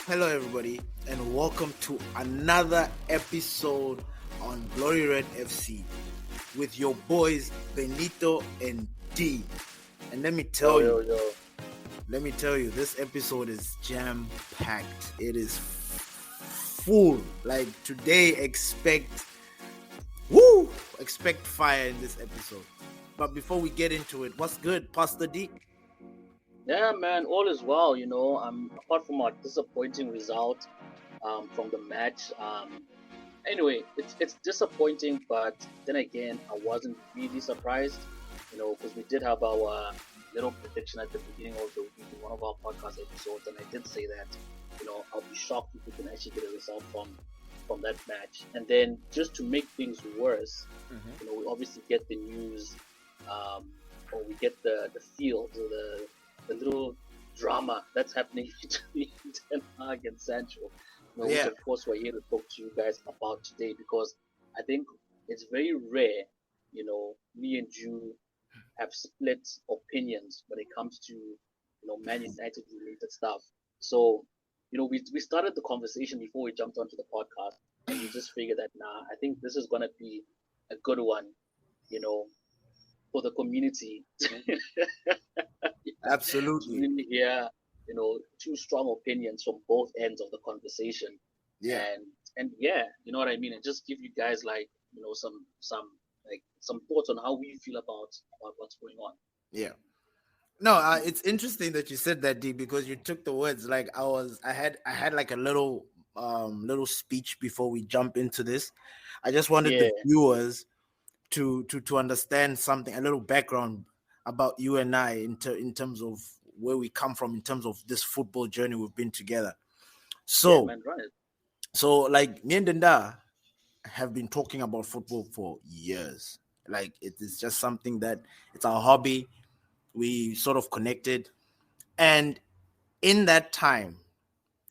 Hello, everybody, and welcome to another episode on Glory Red FC with your boys Benito and Dee. And let me tell you, this episode is jam-packed. It is full. Like today, expect fire in this episode. But before we get into it, what's good, Pastor D? Yeah, man, all is well. Apart from our disappointing result from the match. Anyway, it's disappointing, but then again, I wasn't really surprised. Because we did have our little prediction at the beginning of the week in one of our podcast episodes, and I did say that I'll be shocked if we can actually get a result from that match. And then just to make things worse, we obviously get the news, or we get the feel, the little drama that's happening between Ten Hag and Sancho, which of course we're here to talk to you guys about today, because I think it's very rare, me and you have split opinions when it comes to, Man United related stuff. So, we started the conversation before we jumped onto the podcast, and we just figured that, I think this is going to be a good one, for the community. Absolutely. To really hear, two strong opinions from both ends of the conversation. Yeah. And yeah, you know what I mean? And just give you guys some thoughts on how we feel about what's going on. Yeah. No, it's interesting that you said that, D, because you took the words. Like I had like a little speech before we jump into this. I just wanted the viewers to understand something, a little background about you and I in terms of where we come from, in terms of this football journey we've been together. So, man, run it. So like me and Denda have been talking about football for years. Like it is just something that it's our hobby. We sort of connected, and in that time,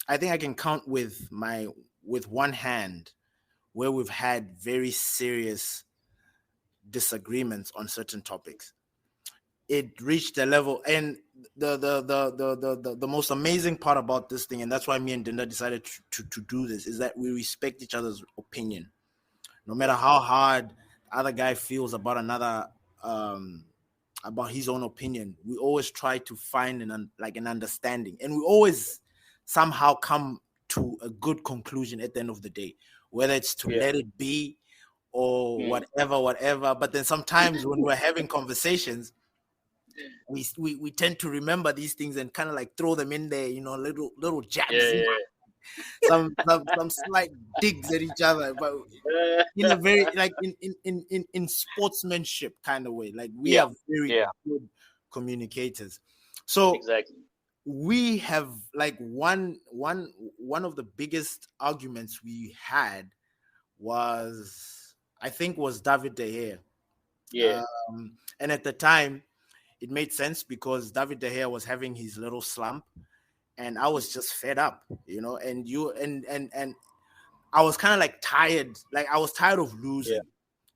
I think I can count with one hand where we've had very serious disagreements on certain topics. It reached a level, and the most amazing part about this thing, and that's why me and Dinda decided to do this, is that we respect each other's opinion, no matter how hard the other guy feels about another about his own opinion. We always try to find an understanding, and we always somehow come to a good conclusion at the end of the day, whether it's to let it be or whatever. But then sometimes when we're having conversations, we tend to remember these things and kind of like throw them in there, little jabs, some slight digs at each other, but in a very like in sportsmanship kind of way. Like we are very good communicators. So exactly, we have like one of the biggest arguments we had was David De Gea. And at the time, it made sense because David De Gea was having his little slump, and I was just fed up, and I was kind of like tired. Like I was tired of losing.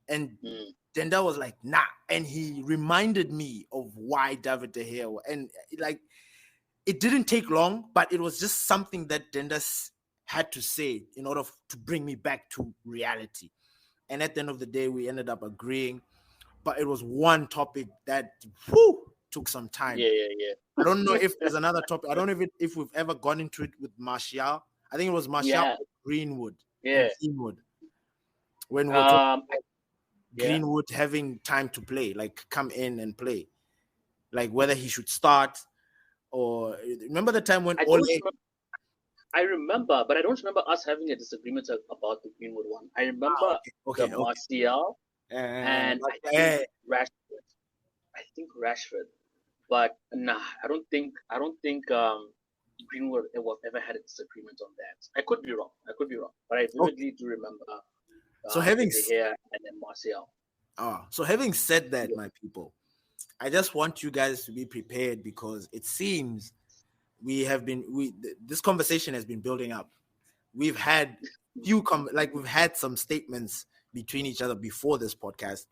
And Denda was like, nah. And he reminded me of why David De Gea, and like, it didn't take long, but it was just something that Denda had to say in order to bring me back to reality. And at the end of the day, we ended up agreeing. But it was one topic that took some time. I don't know if there's another topic. I don't know if we've ever gone into it with Martial. I think it was Martial or Greenwood. Greenwood. When we were talking about Greenwood having time to play, like come in and play. Like whether he should start or remember the time when I remember, but I don't remember us having a disagreement about the Greenwood one. I remember Martial and I think Rashford. But I don't think Greenwood ever had a disagreement on that. I could be wrong, but I vividly do remember. So having and then Martial. So having said that, my people, I just want you guys to be prepared, because it seems this conversation has been building up. We've had we've had some statements between each other before this podcast,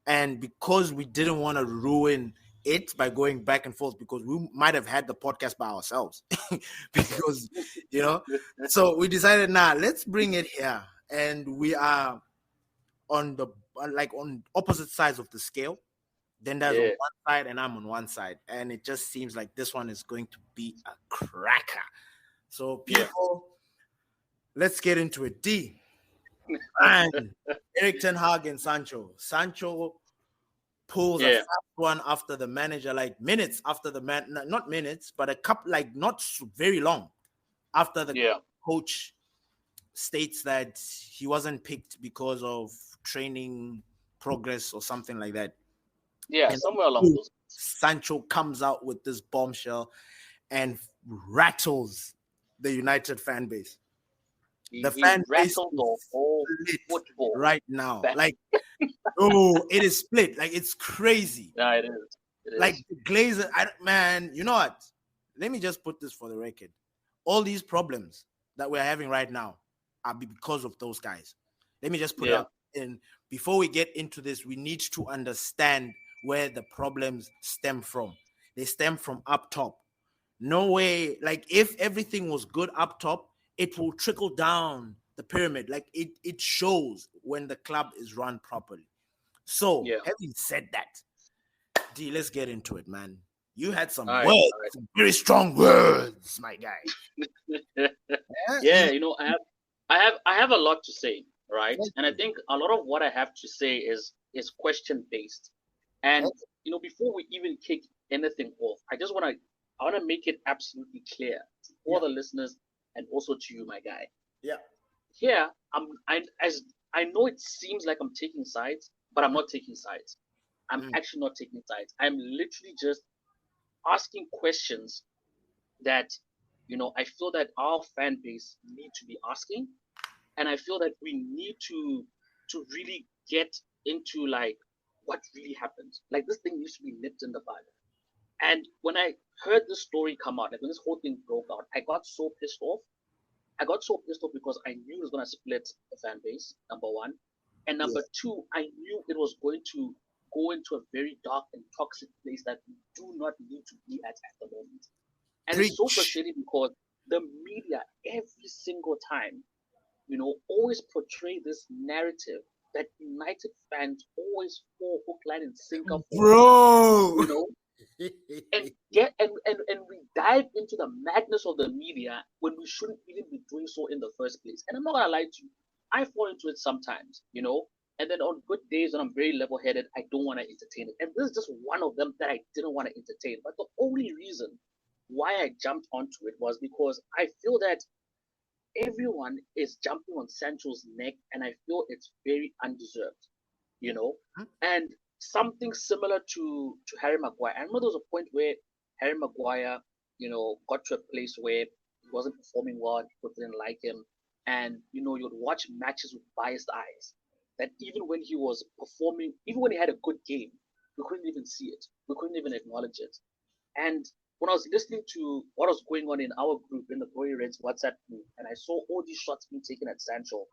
and because we didn't want to ruin it by going back and forth because we might have had the podcast by ourselves because so we decided let's bring it here, and we are on the on opposite sides of the scale. Then there's on Yeah, one side and I'm on one side, and it just seems like this one is going to be a cracker. So yeah, people, let's get into it. D and Eric Ten Hag and Sancho pulls a yeah, fast one after the manager, like minutes after not minutes, but a couple, like not very long after the yeah, coach states that he wasn't picked because of training progress or something like that. yeah. And Somewhere along then those. Sancho comes out with this bombshell and rattles the United fan base. The He fan base rattled the is whole split football right now. back. Like, oh, it is split. Like, it's crazy. Yeah, it is. It Like is. the Glazer, man, you know what? Let me just put this for the record. All these problems that we're having right now are because of those guys. Let me just put it Yeah, out. And before we get into this, we need to understand where the problems stem from. They stem from up top. No way. Like if everything was good up top, it will trickle down the pyramid. Like it shows when the club is run properly. So, yeah. having said that, D, let's get into it, man. You had All some right, words, all some very strong words, my guy. right. Yeah, Yeah, I have a lot to say, right? thank And I you. think a lot of what I have to say is question based. And before we even kick anything off, I wanna make it absolutely clear to all Yeah, the listeners and also to you, my guy. yeah. Here, I know it seems like I'm taking sides, but I'm not taking sides. I'm Mm, actually not taking sides. I'm literally just asking questions that I feel that our fan base need to be asking, and I feel that we need to really get into like what really happened. Like this thing needs to be nipped in the bud. And when I heard this story come out, like when this whole thing broke out, I got so pissed off. I got so pissed off because I knew it was gonna split the fan base. Number one, and yeah, number two, I knew it was going to go into a very dark and toxic place that we do not need to be at the moment. And it's so preach. frustrating because the media every single time, always portray this narrative that United fans always fall hook, line, and sinker for, Bro. you know, and get and we dive into the madness of the media when we shouldn't even be doing so in the first place. And I'm not gonna lie to you, I fall into it sometimes. And then on good days when I'm very level headed, I don't want to entertain it. And this is just one of them that I didn't want to entertain. But the only reason why I jumped onto it was because I feel that everyone is jumping on Sancho's neck, and I feel it's very undeserved, you know. And something similar to Harry Maguire. I remember there was a point where Harry Maguire, got to a place where he wasn't performing well, and people didn't like him, and you'd watch matches with biased eyes. That even when he was performing, even when he had a good game, we couldn't even see it. We couldn't even acknowledge it. And when I was listening to what was going on in our group, in the Glory Reds WhatsApp group, and I saw all these shots being taken at Sancho,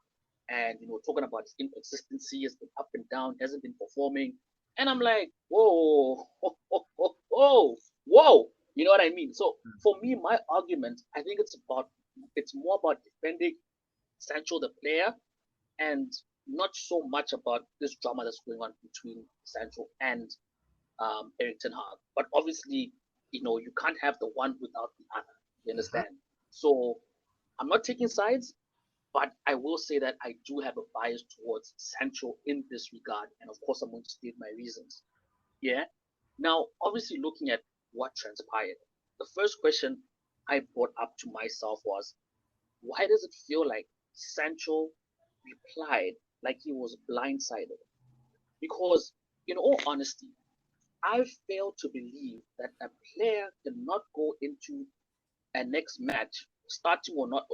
and talking about his inconsistency, has been up and down, hasn't been performing, and I'm like, whoa, whoa, whoa, you know what I mean? So for me, my argument, I think it's more about defending Sancho the player, and not so much about this drama that's going on between Sancho and Eric Ten Hag. But obviously, you can't have the one without the other. You understand? So I'm not taking sides, but I will say that I do have a bias towards Sancho in this regard, and of course, I'm going to state my reasons. Yeah. Now, obviously, looking at what transpired, the first question I brought up to myself was, why does it feel like Sancho replied like he was blindsided? Because, in all honesty, I fail to believe that a player cannot go into a next match, starting or not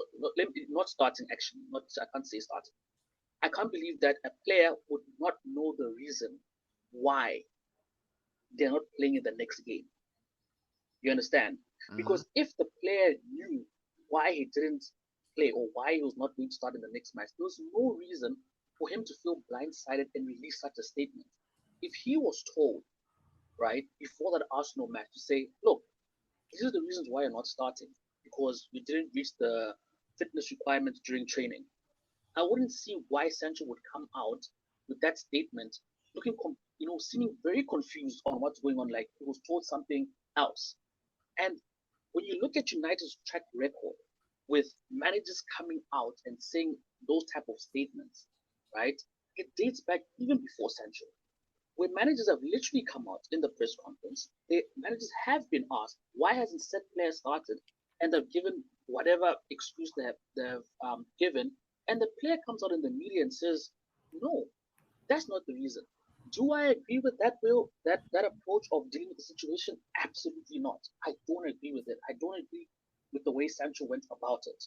starting actually, not I can't say starting. I can't believe that a player would not know the reason why they're not playing in the next game. You understand? Mm-hmm. Because if the player knew why he didn't play or why he was not going to start in the next match, there was no reason for him to feel blindsided and release such a statement. If he was told right, before that Arsenal match to say, look, these are the reasons why you're not starting because you didn't reach the fitness requirements during training. I wouldn't see why Sancho would come out with that statement, looking, seeming very confused on what's going on, like he was told something else. And when you look at United's track record with managers coming out and saying those type of statements, right? It dates back even before Sancho, where managers have literally come out in the press conference. The managers have been asked why hasn't said player started, and they've given whatever excuse they've given, and the player comes out in the media and says, "No, that's not the reason." Do I agree with that, Will? That approach of dealing with the situation? Absolutely not. I don't agree with it. I don't agree with the way Sancho went about it.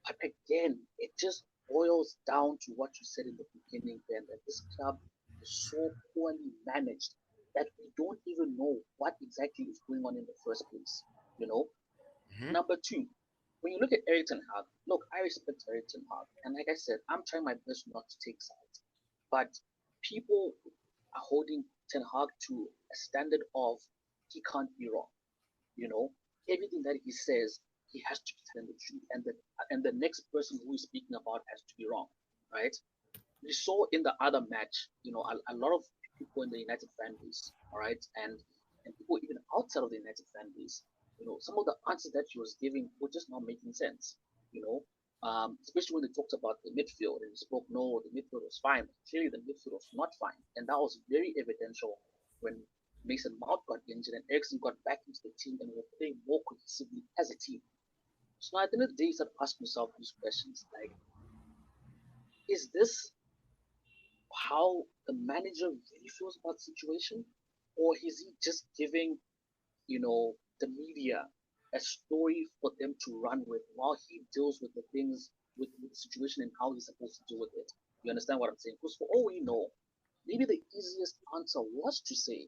But again, it just boils down to what you said in the beginning, Ben, that this club is so poorly managed that we don't even know what exactly is going on in the first place. You know. Mhm. Number two, when you look at Eric Ten Hag, look, I respect Eric Ten Hag, and like I said, I'm trying my best not to take sides. But people are holding Ten Hag to a standard of he can't be wrong. You know, everything that he says, he has to be telling the truth, and the next person who is speaking about has to be wrong, right? We saw in the other match, a lot of people in the United fan base, all right, and people even outside of the United fan base, some of the answers that he was giving were just not making sense, you know, especially when they talked about the midfield and he spoke, no, the midfield was fine. Clearly, the midfield was not fine, and that was very evidential when Mason Mount got injured and Ericsson got back into the team and were playing more cohesively as a team. So at the end of the day, you start asking yourself these questions like, is this how the manager really feels about the situation, or is he just giving the media a story for them to run with while he deals with the things with the situation and how he's supposed to deal with it? You understand what I'm saying? Because for all we know, maybe the easiest answer was to say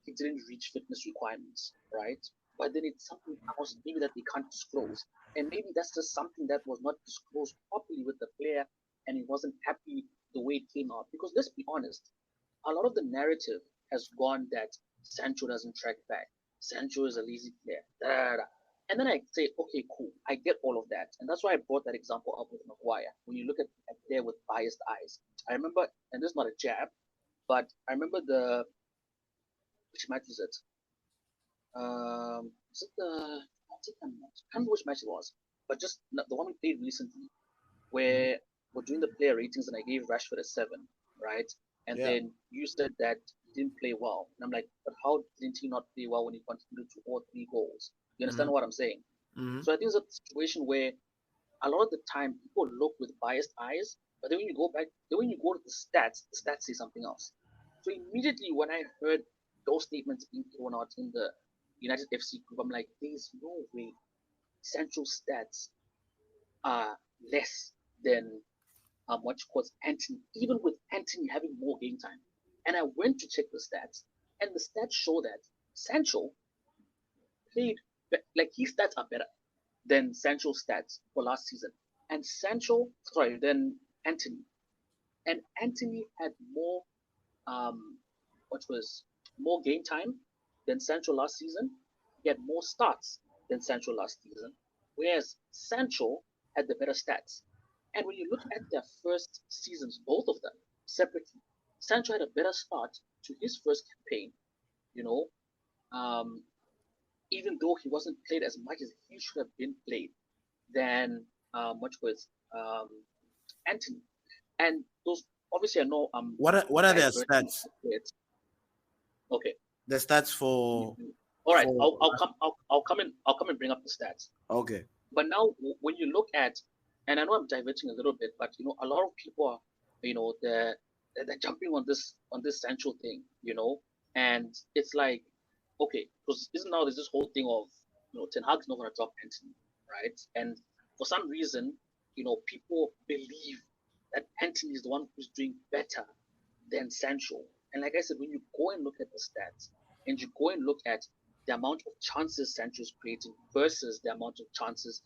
he didn't reach fitness requirements, right? But then it's something else maybe that they can't disclose. And maybe that's just something that was not disclosed properly with the player and he wasn't happy the way it came out. Because let's be honest, a lot of the narrative has gone that Sancho doesn't track back. Sancho is a lazy player. Da, da, da. And then I say, okay, cool. I get all of that. And that's why I brought that example up with Maguire. When you look at a player with biased eyes. I remember, and this is not a jab, but I remember which match was it? Was it the match? I can't remember which match it was, but just the one we played recently, Mhm. where we're doing the player ratings and I gave Rashford a 7, right? And Yeah. then you said that he didn't play well. And I'm like, but how didn't he not play well when he contributed to all 3 goals? You understand Mhm. what I'm saying? Mhm. So I think it's a situation where a lot of the time people look with biased eyes, but then when you go back, then when you go to the stats say something else. So immediately when I heard those statements being thrown out in the United FC group, I'm like, there's no way Central stats are less than what you call Anthony, even with Anthony having more game time. And I went to check the stats, and the stats show that Sancho played like his stats are better than Sancho's stats for last season. And than Anthony. And Anthony had more what was more game time than Sancho last season. He had more starts than Sancho last season, whereas Sancho had the better stats. And when you look at their first seasons, both of them separately, Sancho had a better start to his first campaign. You know, um, even though he wasn't played as much as he should have been played than much was Anthony. And those obviously I know I'm What are their diverting stats? a bit. Okay, The stats for all right. for I'll come and bring up the stats. okay. But now when you look at, and I know I'm diverting a little bit, but a lot of people are, they're jumping on this Sancho thing, and it's like, okay, because isn't now there's this whole thing of Ten Hag's not gonna drop Anthony, right? And for some reason, people believe that Anthony is the one who's doing better than Sancho. And like I said, when you go and look at the stats and you go and look at the amount of chances Sancho's creating versus the amount of chances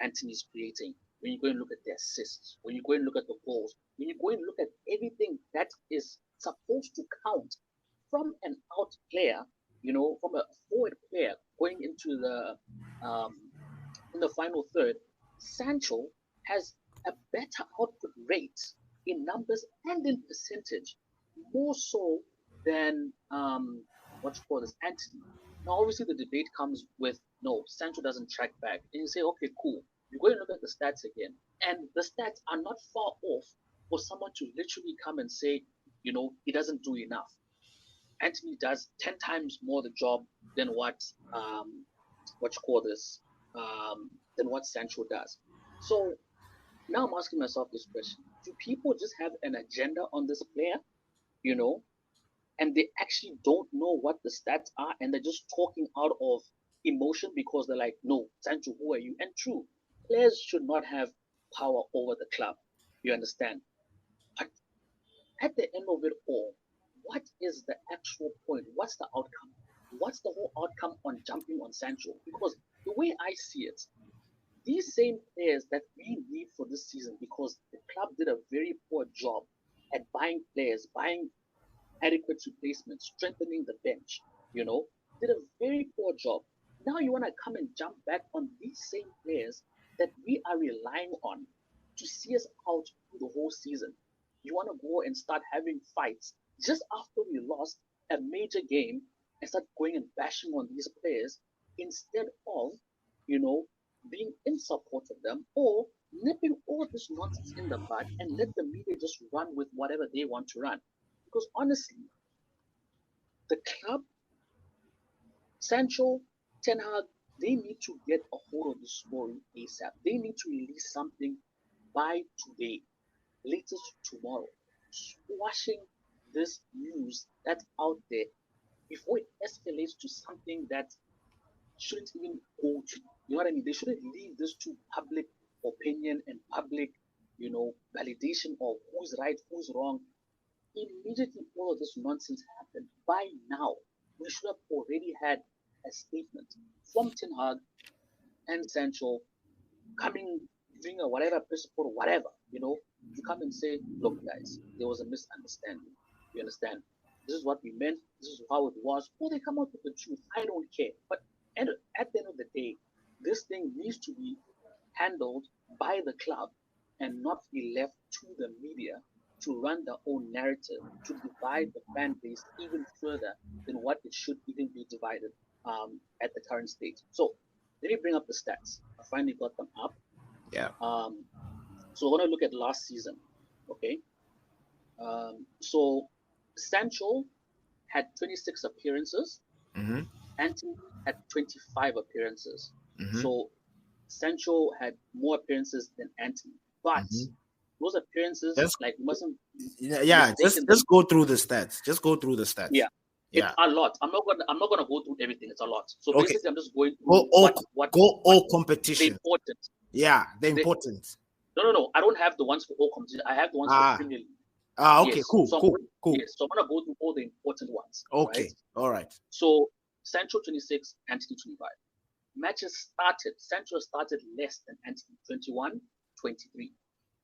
Anthony's creating, when you go and look at the assists, when you go and look at the goals, when you go and look at everything that is supposed to count from an out player, from a forward player going into the um, in the final third, Sancho has a better output rate in numbers and in percentage, more so than what you call this Anthony. Now, obviously, the debate comes with no, Sancho doesn't track back, and you say, okay, cool. You go and look at the stats again, and the stats are not far off for someone to literally come and say, he doesn't do enough. Anthony does 10 times more the job than what you call this, than what Sancho does. So now I'm asking myself this question: do people just have an agenda on this player, you know, and they actually don't know what the stats are, and they're just talking out of emotion because they're like, no, Sancho, who are you? And true, players should not have power over the club. You understand? But at the end of it all, what is the actual point? What's the outcome? What's the whole outcome on jumping on Sancho? Because the way I see it, these same players that we need for this season, because the club did a very poor job at buying players, buying adequate replacements, strengthening the bench, did a very poor job. Now you want to come and jump back on these same players that we are relying on to see us out through the whole season. You want to go and start having fights just after we lost a major game and start going and bashing on these players instead of, being in support of them or nipping all this nonsense in the bud and let the media just run with whatever they want to run. Because honestly, the club, Sancho, Ten Hag, they need to get a hold of the story ASAP. They need to release something by today, latest tomorrow, squashing this news that's out there before it escalates to something that shouldn't even go to. You know what I mean? They shouldn't leave this to public opinion and public, validation of who's right, who's wrong. Immediately all of this nonsense happened. By now, we should have already had a statement from Ten Hag and Sancho coming, doing a whatever principle, whatever, to come and say, look, guys, there was a misunderstanding. You understand? This is what we meant. This is how it was. Or they come out with the truth. I don't care. But at the end of the day, this thing needs to be handled by the club and not be left to the media to run their own narrative, to divide the fan base even further than what it should even be divided at the current state. So let me bring up the stats. I finally got them up. Yeah. So we're going to look at last season. Okay. So Sancho had 26 appearances. Mm-hmm. Anthony had 25 appearances. Mm-hmm. So Sancho had more appearances than Anthony. But those appearances, Just, mustn't just go through the stats. Just go through the stats. Yeah. Yeah. It's a lot. I'm not gonna go through everything. It's a lot. So Okay. basically, I'm just going through all competition. Important. Yeah, they're important. No. I don't have the ones for all competition. I have the ones for Premier League. Okay, yes. cool. Yes, so I'm gonna go through all the important ones. Okay, right? All right. So Sancho 26, Anthony 25. Matches started. Sancho started less than Anthony 21, 23.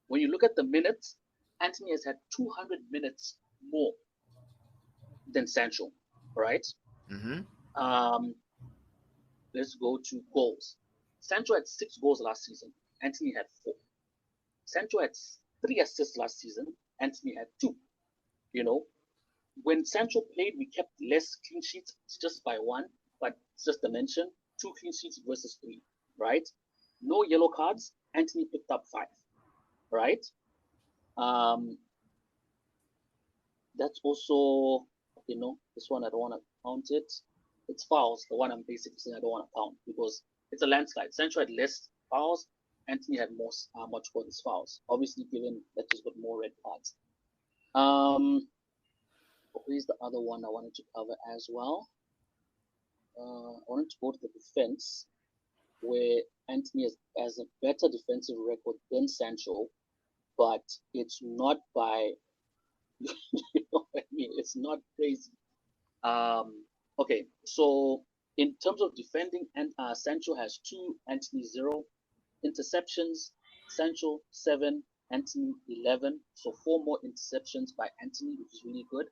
When you look at the minutes, Anthony has had 200 minutes more than Sancho. Right? Mm-hmm. Let's go to goals. Sancho had 6 goals last season. Anthony had 4. Sancho had 3 assists last season. Anthony had 2. When Sancho played, we kept less clean sheets, just by 1, but just to mention, 2 clean sheets versus 3, right? No yellow cards. Anthony picked up 5, right? That's also, this one I don't want to count it. It's fouls, the one I'm basically saying I don't want to count because it's a landslide. Sancho had less fouls. Anthony had more, much more than fouls. Obviously, given that he's got more red cards. Where's the other one I wanted to cover as well? I wanted to go to the defense, where Anthony has a better defensive record than Sancho, but it's not by, it's not crazy. Okay, so in terms of defending, and Sancho has 2, Anthony 0. Interceptions, Sancho 7, Anthony 11. So 4 more interceptions by Anthony, which is really good.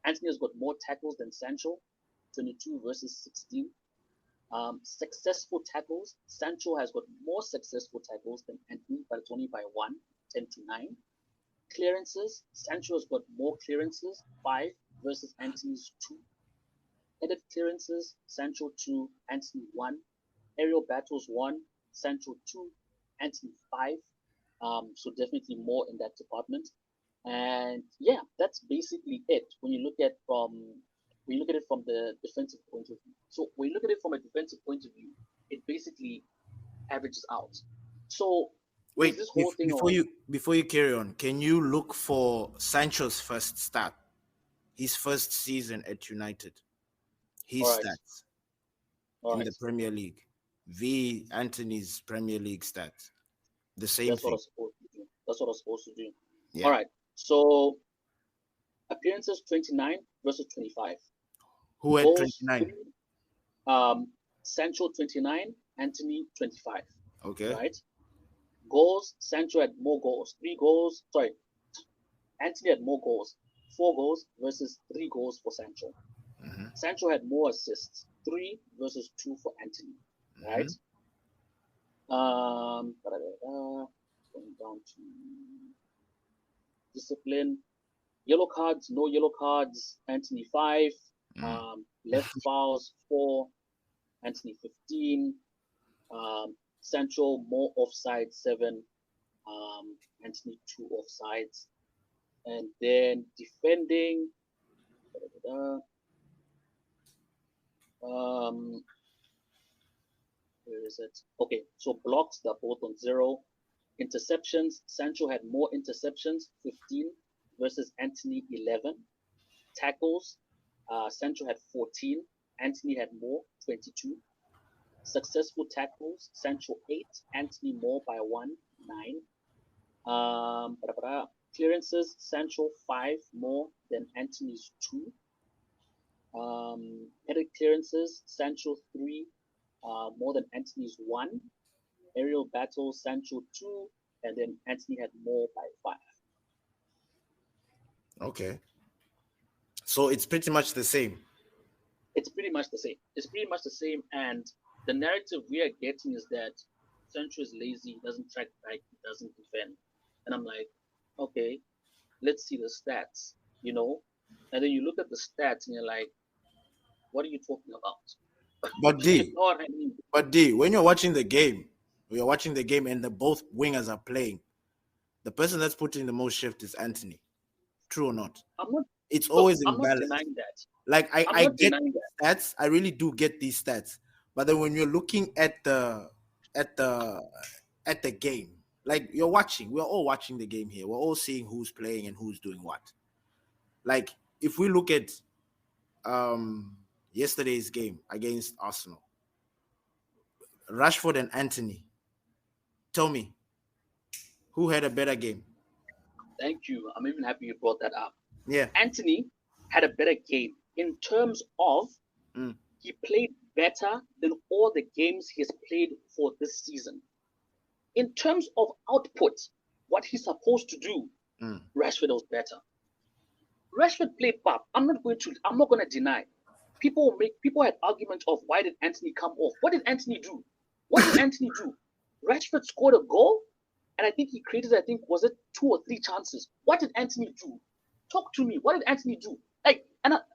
Anthony has got more tackles than Sancho, 22 versus 16. Successful tackles, Sancho has got more successful tackles than Anthony, but it's only by 1, 10 to 9. Clearances, Sancho has got more clearances, 5 versus Anthony's 2. Headed clearances, Sancho 2, Anthony 1. Aerial battles 1, Sancho 2, Anthony 5. So definitely more in that department. And yeah, that's basically it when you look at it from the defensive point of view. So when you look at it from a defensive point of view, it basically averages out. So there's Wait, this whole thing before you carry on, can you look for Sancho's first start, his first season at United, his all right, stats all in right. the Premier League, v Anthony's Premier League stats, the same That's what I thing. was supposed to do. That's what I was supposed to do. Yeah. All right. So appearances 29 versus 25. Who had Goals 29? 3, Sancho 29, Anthony 25. Okay. Right. Goals, Sancho had more goals. 3 goals. Sorry, Anthony had more goals. 4 goals versus 3 goals for Sancho. Mhm. Sancho had more assists. 3 versus 2 for Anthony. Right. Going down to discipline. Yellow cards, no yellow cards. Anthony 5. Left fouls 4. Anthony 15. Sancho more offside 7. Anthony 2 offsides. And then defending. Where is it? Okay, so blocks, they're both on 0. Interceptions, Sancho had more interceptions, 15 versus Anthony 11. Tackles, Sancho had 14. Anthony had more, 22. Successful tackles, Sancho 8. Anthony more by 1, 9. Clearances, Sancho 5 more than Anthony's 2. Headed clearances, Sancho 3 more than Anthony's 1. Aerial battles, Sancho 2, and then Anthony had more by 5. Okay. So it's pretty much the same. It's pretty much the same. It's pretty much the same, and the narrative we are getting is that Sancho is lazy, he doesn't track back, he doesn't defend. And I'm like, okay, let's see the stats, you know? And then you look at the stats and you're like, what are you talking about? But You D, know what I mean? when you're watching the game, and the both wingers are playing, the person that's putting the most shift is Anthony. True or not? It's always I'm not imbalanced. denying that. Like I'm I not get denying that. stats. I really do get these stats. But then when you're looking at the game, like we're all watching the game here. We're all seeing who's playing and who's doing what. Like if we look at yesterday's game against Arsenal, Rashford and Anthony, tell me who had a better game? Thank you. I'm even happy you brought that up. Yeah. Anthony had a better game in terms of he played better than all the games he has played for this season. In terms of output, what he's supposed to do, Rashford was better. Rashford played pop. I'm not going to deny. People had arguments of why did Anthony come off? What did Anthony do? Rashford scored a goal, and I think he created, was it 2 or 3 chances? What did Anthony do? Talk to me. What did Anthony do?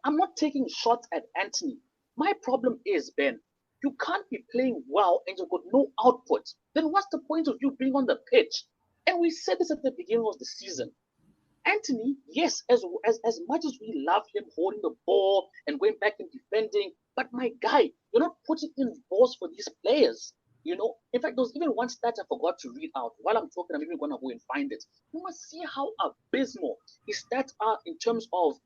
I'm not taking shots at Anthony. My problem is, Ben, you can't be playing well and you've got no output. Then what's the point of you being on the pitch? And we said this at the beginning of the season. Anthony, yes, as much as we love him holding the ball and going back and defending, but my guy, you're not putting in balls for these players. You know, in fact, there was even one stat I forgot to read out. While I'm talking, I'm even going to go and find it. You must see how abysmal his stats are in terms of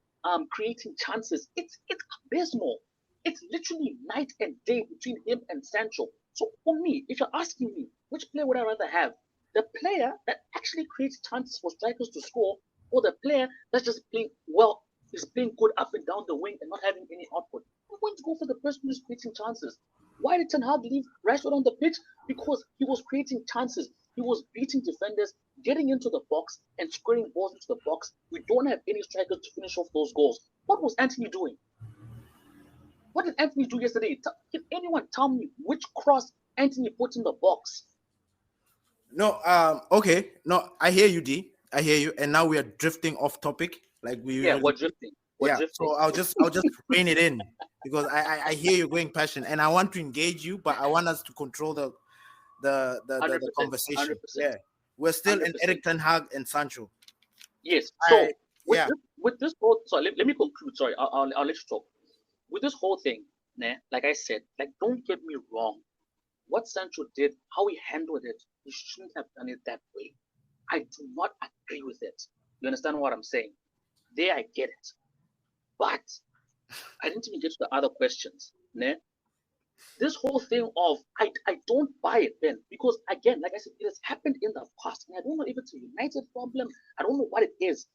creating chances. It's abysmal. It's literally night and day between him and Sancho. So for me, if you're asking me, which player would I rather have? The player that actually creates chances for strikers to score, or the player that's just playing well, is playing good up and down the wing and not having any output? I'm going to go for the person who's creating chances. Why did Ten Hag leave Rashford on the pitch? Because he was creating chances. He was beating defenders, getting into the box and squaring balls into the box. We don't have any strikers to finish off those goals. What was Anthony doing? What did Anthony do yesterday? Can anyone tell me which cross Anthony put in the box? No, okay. No, I hear you, D. I hear you. And now we are drifting off topic, like we Yeah, usually we're do. drifting. We're Yeah. drifting. So I'll just rein it in because I hear you going passion and I want to engage you, but I want us to control the 100%. conversation. 100%. Yeah. We're still in 100%. Eric Ten Hag and Sancho. Yes. I So yeah. with this whole, sorry, let me conclude. Sorry, I'll let you talk. With this whole thing, nah, like I said, like don't get me wrong. What Sancho did, how he handled it, he shouldn't have done it that way. I do not agree with it. You understand what I'm saying? There, I get it. But I didn't even get to the other questions. Nah? This whole thing of I don't buy it, Ben, because again, like I said, it has happened in the past, and I don't know if it's a United problem. I don't know what it is,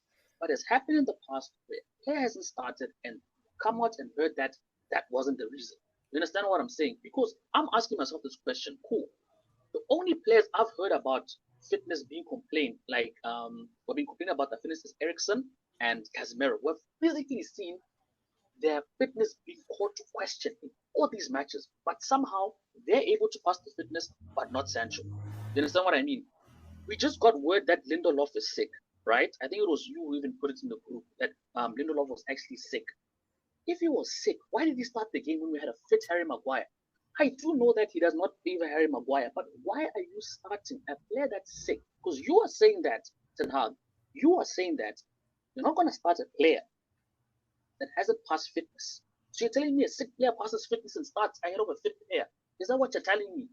but it's happened in the past where a player hasn't started and come out and heard that that wasn't the reason. You understand what I'm saying? Because I'm asking myself this question. Cool. The only players I've heard about fitness being complained, like or being complained about the fitness is Ericsson and Casemiro. We've physically seen their fitness being called to question in all these matches, but somehow they're able to pass the fitness, but not Sancho. You understand what I mean? We just got word that Lindelof is sick, right? I think it was you who even put it in the group that Lindelof was actually sick. If he was sick, why did he start the game when we had a fit Harry Maguire? I do know that he does not favor Harry Maguire, but why are you starting a player that's sick? Because you are saying that, Ten Hag, you are saying that you're not going to start a player that hasn't passed fitness. So you're telling me a sick player passes fitness and starts ahead of a fit player. Is that what you're telling me?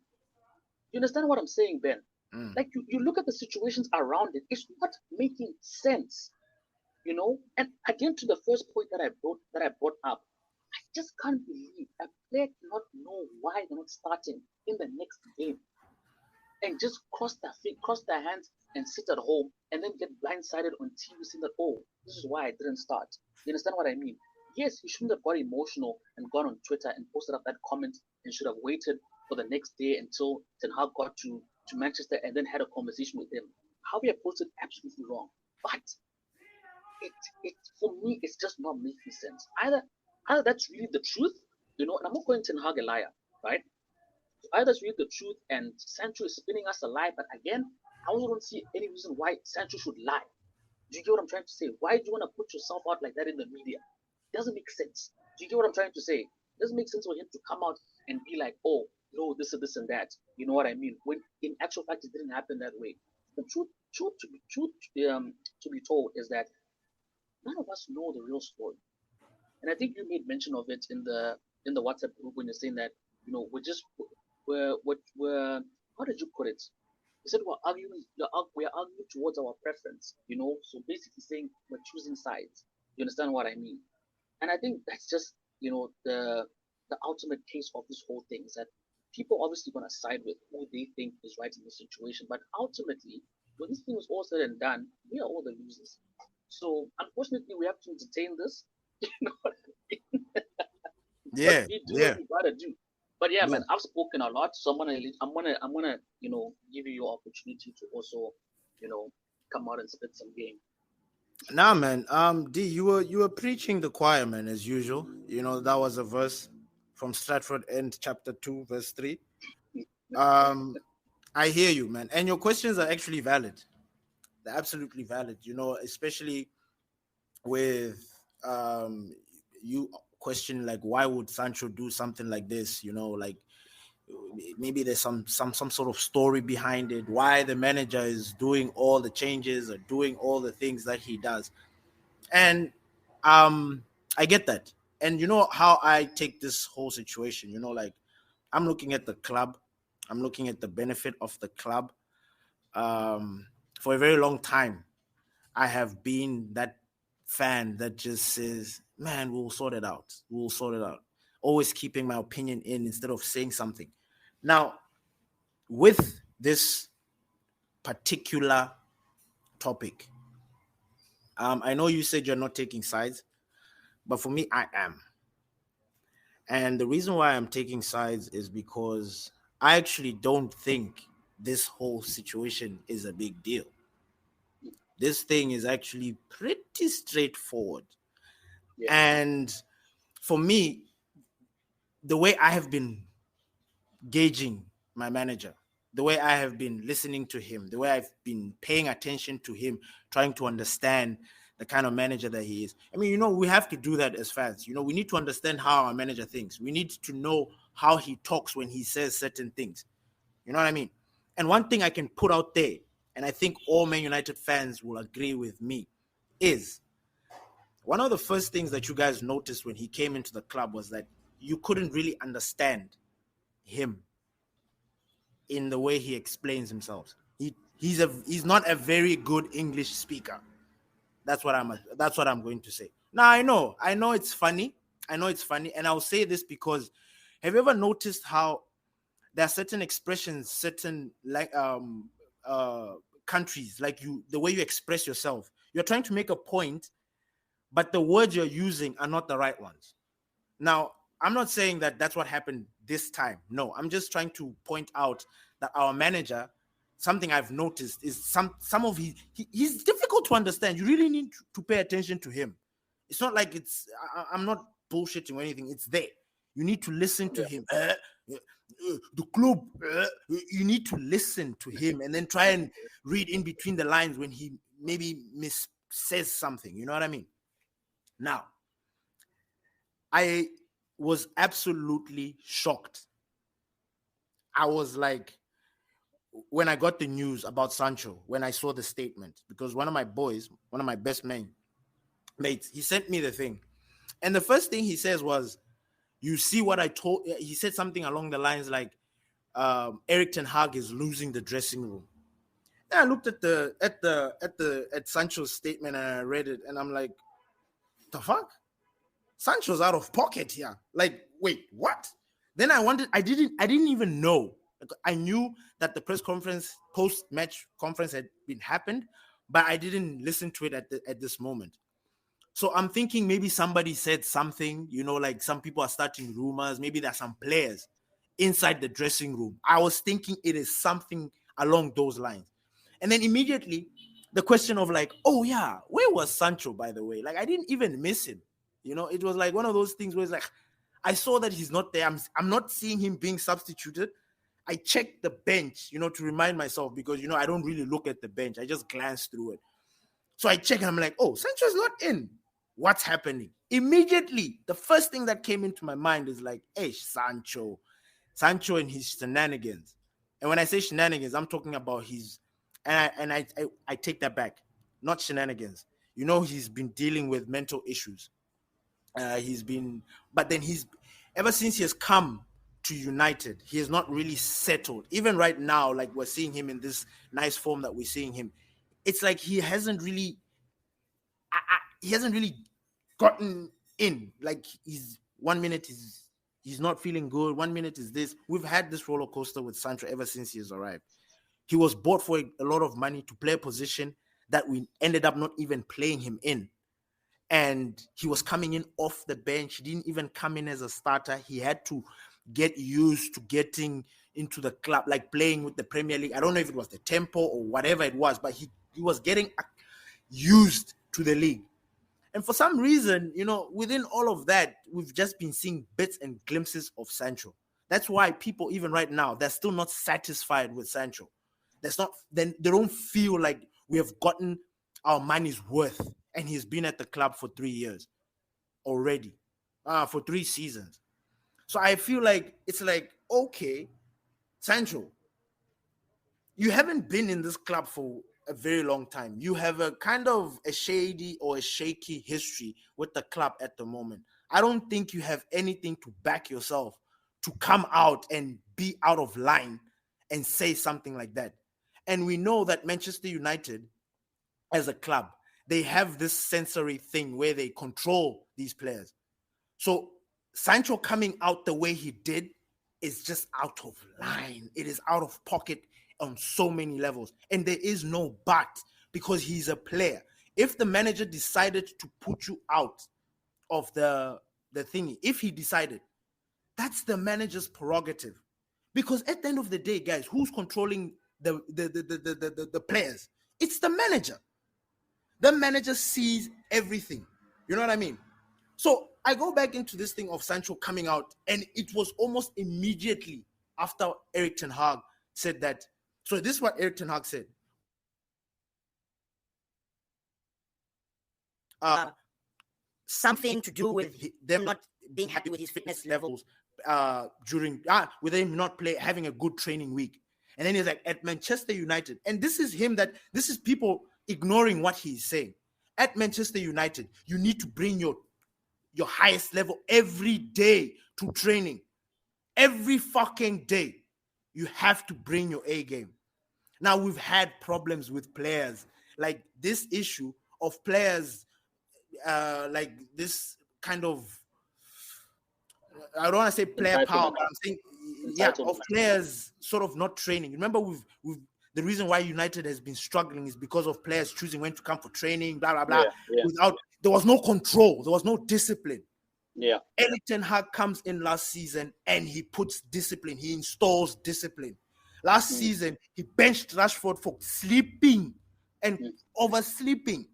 You understand what I'm saying, Ben? Mm. Like you look at the situations around it, it's not making sense. And again to the first point that I brought up, I just can't believe a player cannot know why they're not starting in the next game and just cross their feet, cross their hands, and sit at home, and then get blindsided on TV saying that, oh, this is why I didn't start. You understand what I mean? Yes, he shouldn't have got emotional and gone on Twitter and posted up that comment and should have waited for the next day until Ten Hag got to Manchester and then had a conversation with him. How he approached it absolutely wrong. But it for me it's just not making sense. Either that's really the truth, and I'm not calling Ten Hag a liar, right? Either read the truth and Sancho is spinning us a lie, but again, I also don't see any reason why Sancho should lie. Do you get what I'm trying to say? Why do you want to put yourself out like that in the media? It doesn't make sense. Do you get what I'm trying to say? It doesn't make sense for him to come out and be like, oh, no, this and this and that. You know what I mean? When in actual fact, it didn't happen that way. The truth to be told is that none of us know the real story. And I think you made mention of it in the WhatsApp group when you're saying that we're how did you put it? You said we're arguing towards our preference. So basically saying we're choosing sides. You understand what I mean? And I think that's just the ultimate case of this whole thing is that people obviously gonna side with who they think is right in the situation, but ultimately, when this thing is all said and done, we are all the losers. So unfortunately, we have to entertain this. You know what I mean? But Yeah. we do what Yeah. we gotta do. But yeah, Yeah. man, I've spoken a lot, so I'm gonna give you your opportunity to also come out and spit some game. Nah, man. D, you were preaching the choir, man, as usual. That was a verse from Stratford End, chapter 2, verse 3. Um, I hear you, man, and your questions are actually valid. They're absolutely valid. Especially with you question like why would Sancho do something like this? Like maybe there's some sort of story behind it. Why the manager is doing all the changes or doing all the things that he does. And I get that. And you know how I take this whole situation, like I'm looking at the club, I'm looking at the benefit of the club. For a very long time I have been that fan that just says, man, we'll sort it out, we'll sort it out, always keeping my opinion in instead of saying something. Now, with this particular topic, I know you said you're not taking sides, but for me I am. And the reason why I'm taking sides is because I actually don't think. this whole situation is a big deal. Mm. This thing is actually pretty straightforward. Yeah. And for me, the way I have been gauging my manager, the way I have been listening to him, the way I've been paying attention to him, trying to understand the kind of manager that he is. I mean, we have to do that as fans. We need to understand how our manager thinks. We need to know how he talks when he says certain things. You know what I mean? And one thing I can put out there, and I think all Man United fans will agree with me, is one of the first things that you guys noticed when he came into the club was that you couldn't really understand him in the way he explains himself. He's not a very good English speaker. That's what I'm going to say. Now I know it's funny. I know it's funny, and I'll say this because have you ever noticed how there are certain expressions, certain like uh countries, like the way you express yourself. You're trying to make a point, but the words you're using are not the right ones. Now, I'm not saying that that's what happened this time. No, I'm just trying to point out that our manager, something I've noticed is some of he's difficult to understand. You really need to pay attention to him. It's not like I'm not bullshitting or anything. It's there. You need to listen to Yeah. him. The club. You need to listen to him and then try and read in between the lines when he maybe miss says something. You know what I mean? Now, I was absolutely shocked. I was like, when I got the news about Sancho, when I saw the statement, because one of my boys, one of my best mates, he sent me the thing. And the first thing he says was, you see what I told, he said something along the lines like, Eric Ten Hag is losing the dressing room. And I looked at Sancho's statement and I read it and I'm like, the fuck? Sancho's out of pocket here. Like, wait, what? Then I didn't even know. Like, I knew that the press conference, post-match conference had been happened, but I didn't listen to it at this moment. So I'm thinking maybe somebody said something, like some people are starting rumors. Maybe there's some players inside the dressing room. I was thinking it is something along those lines. And then immediately the question of like, oh yeah, where was Sancho, by the way? Like, I didn't even miss him. It was like one of those things where it's like, I saw that he's not there. I'm not seeing him being substituted. I checked the bench, to remind myself because, I don't really look at the bench. I just glance through it. So I check and I'm like, oh, Sancho's not in. What's happening? Immediately, the first thing that came into my mind is like, hey, Sancho and his shenanigans. And when I say shenanigans, I'm talking about I take that back, not shenanigans. He's been dealing with mental issues. He's been, but then ever since he has come to United, he has not really settled. Even right now, like we're seeing him in this nice form that we're seeing him, it's like he hasn't really gotten in. Like he's 1 minute he's not feeling good. 1 minute is this. We've had this roller coaster with Sancho ever since he has arrived. He was bought for a lot of money to play a position that we ended up not even playing him in. And he was coming in off the bench. He didn't even come in as a starter. He had to get used to getting into the club, like playing with the Premier League. I don't know if it was the tempo or whatever it was, but he was getting used to the league. And for some reason, within all of that, we've just been seeing bits and glimpses of Sancho. That's why people, even right now, they're still not satisfied with Sancho. Then they don't feel like we have gotten our money's worth. And he's been at the club for 3 years already, for 3 seasons. So I feel like it's like, okay, Sancho, you haven't been in this club for a very long time. You have a kind of a shady or a shaky history with the club at the moment. I don't think you have anything to back yourself to come out and be out of line and say something like that. And we know that Manchester United, as a club, they have this sensory thing where they control these players. So Sancho coming out the way he did is just out of line. It is out of pocket on so many levels. And there is no but because he's a player. If the manager decided to put you out of the thingy, if he decided, that's the manager's prerogative. Because at the end of the day, guys, who's controlling the players. It's the manager. The manager sees everything. You know what I mean? So I go back into this thing of Sancho coming out, and it was almost immediately after Eric Ten Hag said that. So this is what Eric Ten Hag said. Something to do with them not being happy with his fitness levels during with him not having a good training week. And then he's like, at Manchester United, and this is people ignoring what he's saying. At Manchester United, you need to bring your highest level every day to training. Every fucking day, you have to bring your A game. Now, we've had problems with players, like this issue of players, like this kind of, I don't want to say player power, but I'm saying, of players sort of not training. Remember, the reason why United has been struggling is because of players choosing when to come for training, blah, blah, blah. There was no control. There was no discipline. Yeah. Eric Ten Hag comes in last season and he puts discipline. He installs discipline. Last season, he benched Rashford for sleeping and oversleeping.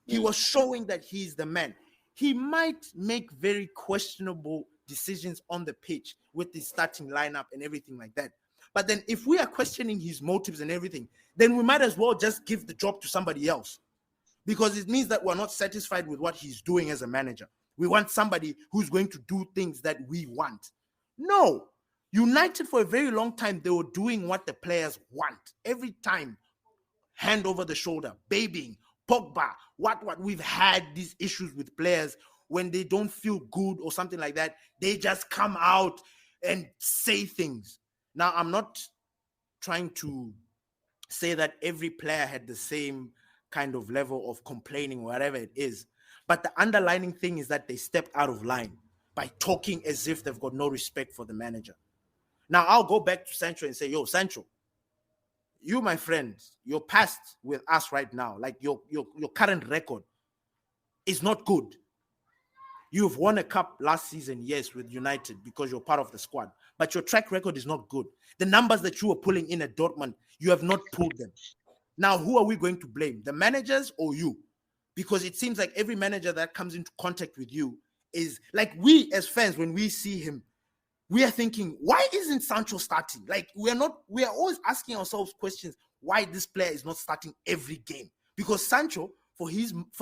He was showing that he's the man. He might make very questionable decisions on the pitch with the starting lineup and everything like that. But then if we are questioning his motives and everything, then we might as well just give the job to somebody else, because it means that we're not satisfied with what he's doing as a manager. We want somebody who's going to do things that we want. No. United, for a very long time, they were doing what the players want. Every time, hand over the shoulder, babying, Pogba, what. We've had these issues with players when they don't feel good or something like that. They just come out and say things. Now, I'm not trying to say that every player had the same kind of level of complaining, whatever it is. But the underlying thing is that they stepped out of line by talking as if they've got no respect for the manager. Now, I'll go back to Sancho and say, yo, Sancho, you, my friend, your past with us right now, like your current record is not good. You've won a cup last season, yes, with United because you're part of the squad, but your track record is not good. The numbers that you were pulling in at Dortmund, you have not pulled them. Now, who are we going to blame? The managers or you? Because it seems like every manager that comes into contact with you is like, we as fans, when we see him, we are thinking, why isn't Sancho starting? Like, we are always asking ourselves questions, why this player is not starting every game. Because Sancho, for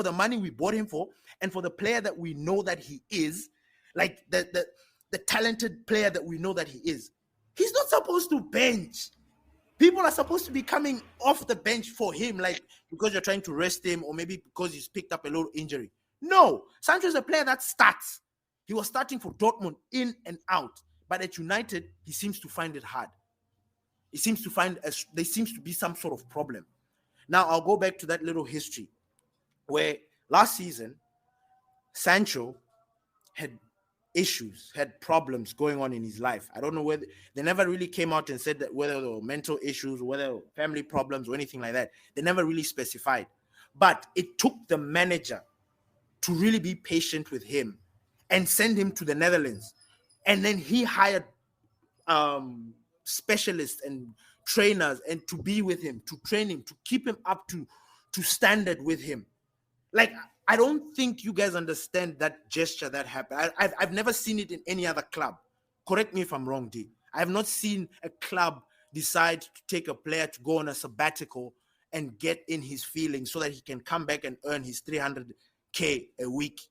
the money we bought him for, and for the player that we know that he is, like the talented player that we know that he is, he's not supposed to bench. People are supposed to be coming off the bench for him, like because you're trying to rest him or maybe because he's picked up a little injury. No, Sancho is a player that starts. He was starting for Dortmund in and out. But at United, he seems to find it hard. There seems to be some sort of problem. Now, I'll go back to that little history where last season, Sancho had issues, had problems going on in his life. I don't know whether they never really came out and said that whether there were mental issues, whether family problems or anything like that. They never really specified. But it took the manager to really be patient with him and send him to the Netherlands. And then he hired specialists and trainers and to be with him, to train him, to keep him up to standard with him. Like, I don't think you guys understand that gesture that happened. I've never seen it in any other club. Correct me if I'm wrong, D. I have not seen a club decide to take a player to go on a sabbatical and get in his feelings so that he can come back and earn his 300K a week.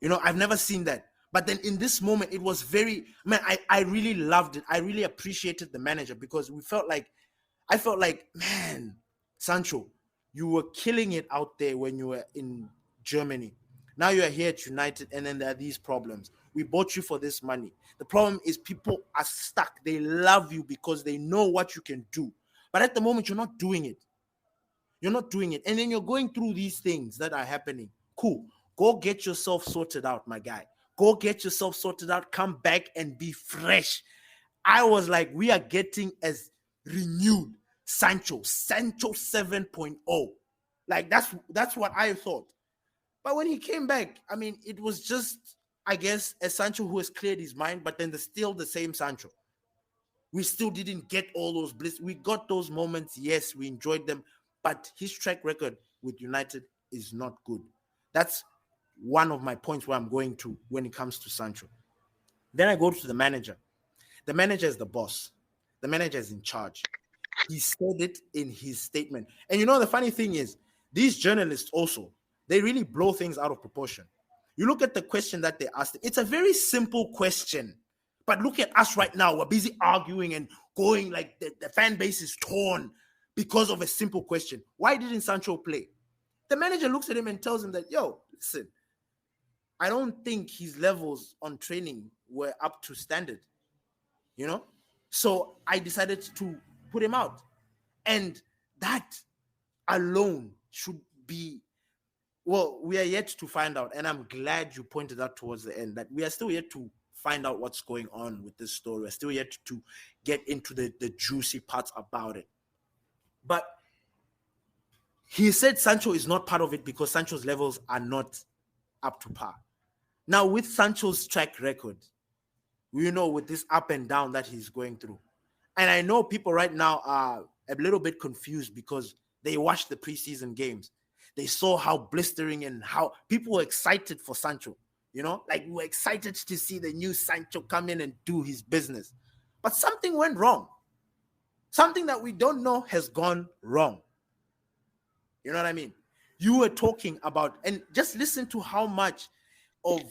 You know, I've never seen that. But then in this moment, it was I really loved it. I really appreciated the manager because I felt like, man, Sancho, you were killing it out there when you were in Germany. Now you are here at United, and then there are these problems. We bought you for this money. The problem is people are stuck. They love you because they know what you can do. But at the moment, you're not doing it. You're not doing it. And then you're going through these things that are happening. Cool. Go get yourself sorted out, my guy. Go get yourself sorted out. Come back and be fresh. I was like, we are getting as renewed Sancho 7.0. Like, that's what I thought. But when he came back, I mean, it was just, I guess, a Sancho who has cleared his mind, but then there's still the same Sancho. We still didn't get all those bliss. We got those moments. Yes, we enjoyed them, but his track record with United is not good. That's one of my points where I'm going to when it comes to Sancho. Then I go to the manager. The manager is the boss. The manager is in charge. He said it in his statement. And you know, the funny thing is, these journalists also, they really blow things out of proportion. You look at the question that they asked. It's a very simple question. But look at us right now. We're busy arguing and going like the fan base is torn because of a simple question. Why didn't Sancho play? The manager looks at him and tells him that, yo, listen, I don't think his levels on training were up to standard, you know? So I decided to put him out. And that alone should be, well, we are yet to find out. And I'm glad you pointed out towards the end that we are still yet to find out what's going on with this story. We're still yet to get into the juicy parts about it. But he said Sancho is not part of it because Sancho's levels are not up to par. Now, with Sancho's track record, you know, with this up and down that he's going through. And I know people right now are a little bit confused because they watched the preseason games. They saw how blistering and how people were excited for Sancho. You know, like we were excited to see the new Sancho come in and do his business. But something went wrong. Something that we don't know has gone wrong. You know what I mean? You were talking about, and just listen to how much of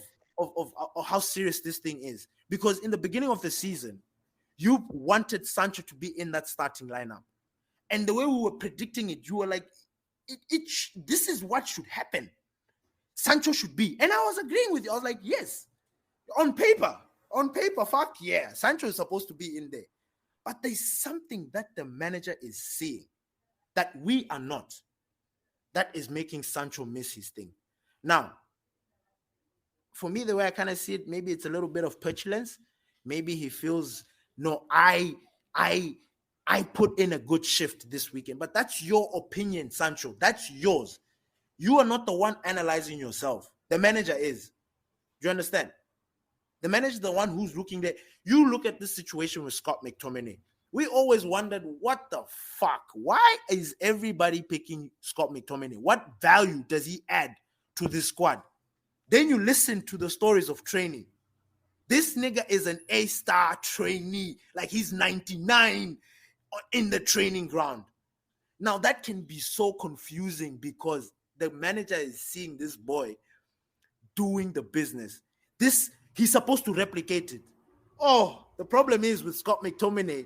how serious this thing is. Because in the beginning of the season, you wanted Sancho to be in that starting lineup. And the way we were predicting it, you were like, this is what should happen. Sancho should be. And I was agreeing with you. I was like, yes, on paper, fuck yeah, Sancho is supposed to be in there. But there's something that the manager is seeing that we are not, that is making Sancho miss his thing. Now, for me, the way I kind of see it, maybe it's a little bit of petulance. Maybe he feels, no, I put in a good shift this weekend. But that's your opinion, Sancho. That's yours. You are not the one analyzing yourself. The manager is. Do you understand? The manager is the one who's looking there. You look at this situation with Scott McTominay. We always wondered, what the fuck? Why is everybody picking Scott McTominay? What value does he add to this squad? Then you listen to the stories of training. This nigga is an A-star trainee. Like he's 99 in the training ground. Now that can be so confusing because the manager is seeing this boy doing the business. He's supposed to replicate it. Oh, the problem is with Scott McTominay,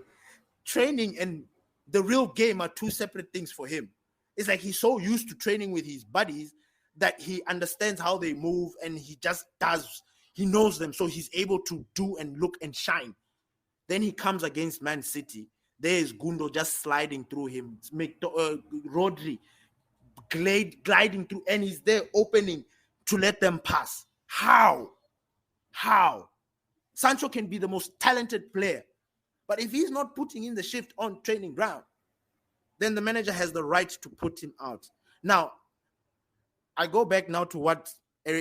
training and the real game are two separate things for him. It's like he's so used to training with his buddies that he understands how they move and he just does. He knows them, so he's able to do and look and shine. Then he comes against Man City. There is Gundo just sliding through him. Rodri gliding through, and he's there opening to let them pass. How? Sancho can be the most talented player, but if he's not putting in the shift on training ground, then the manager has the right to put him out. Now, I go back now to what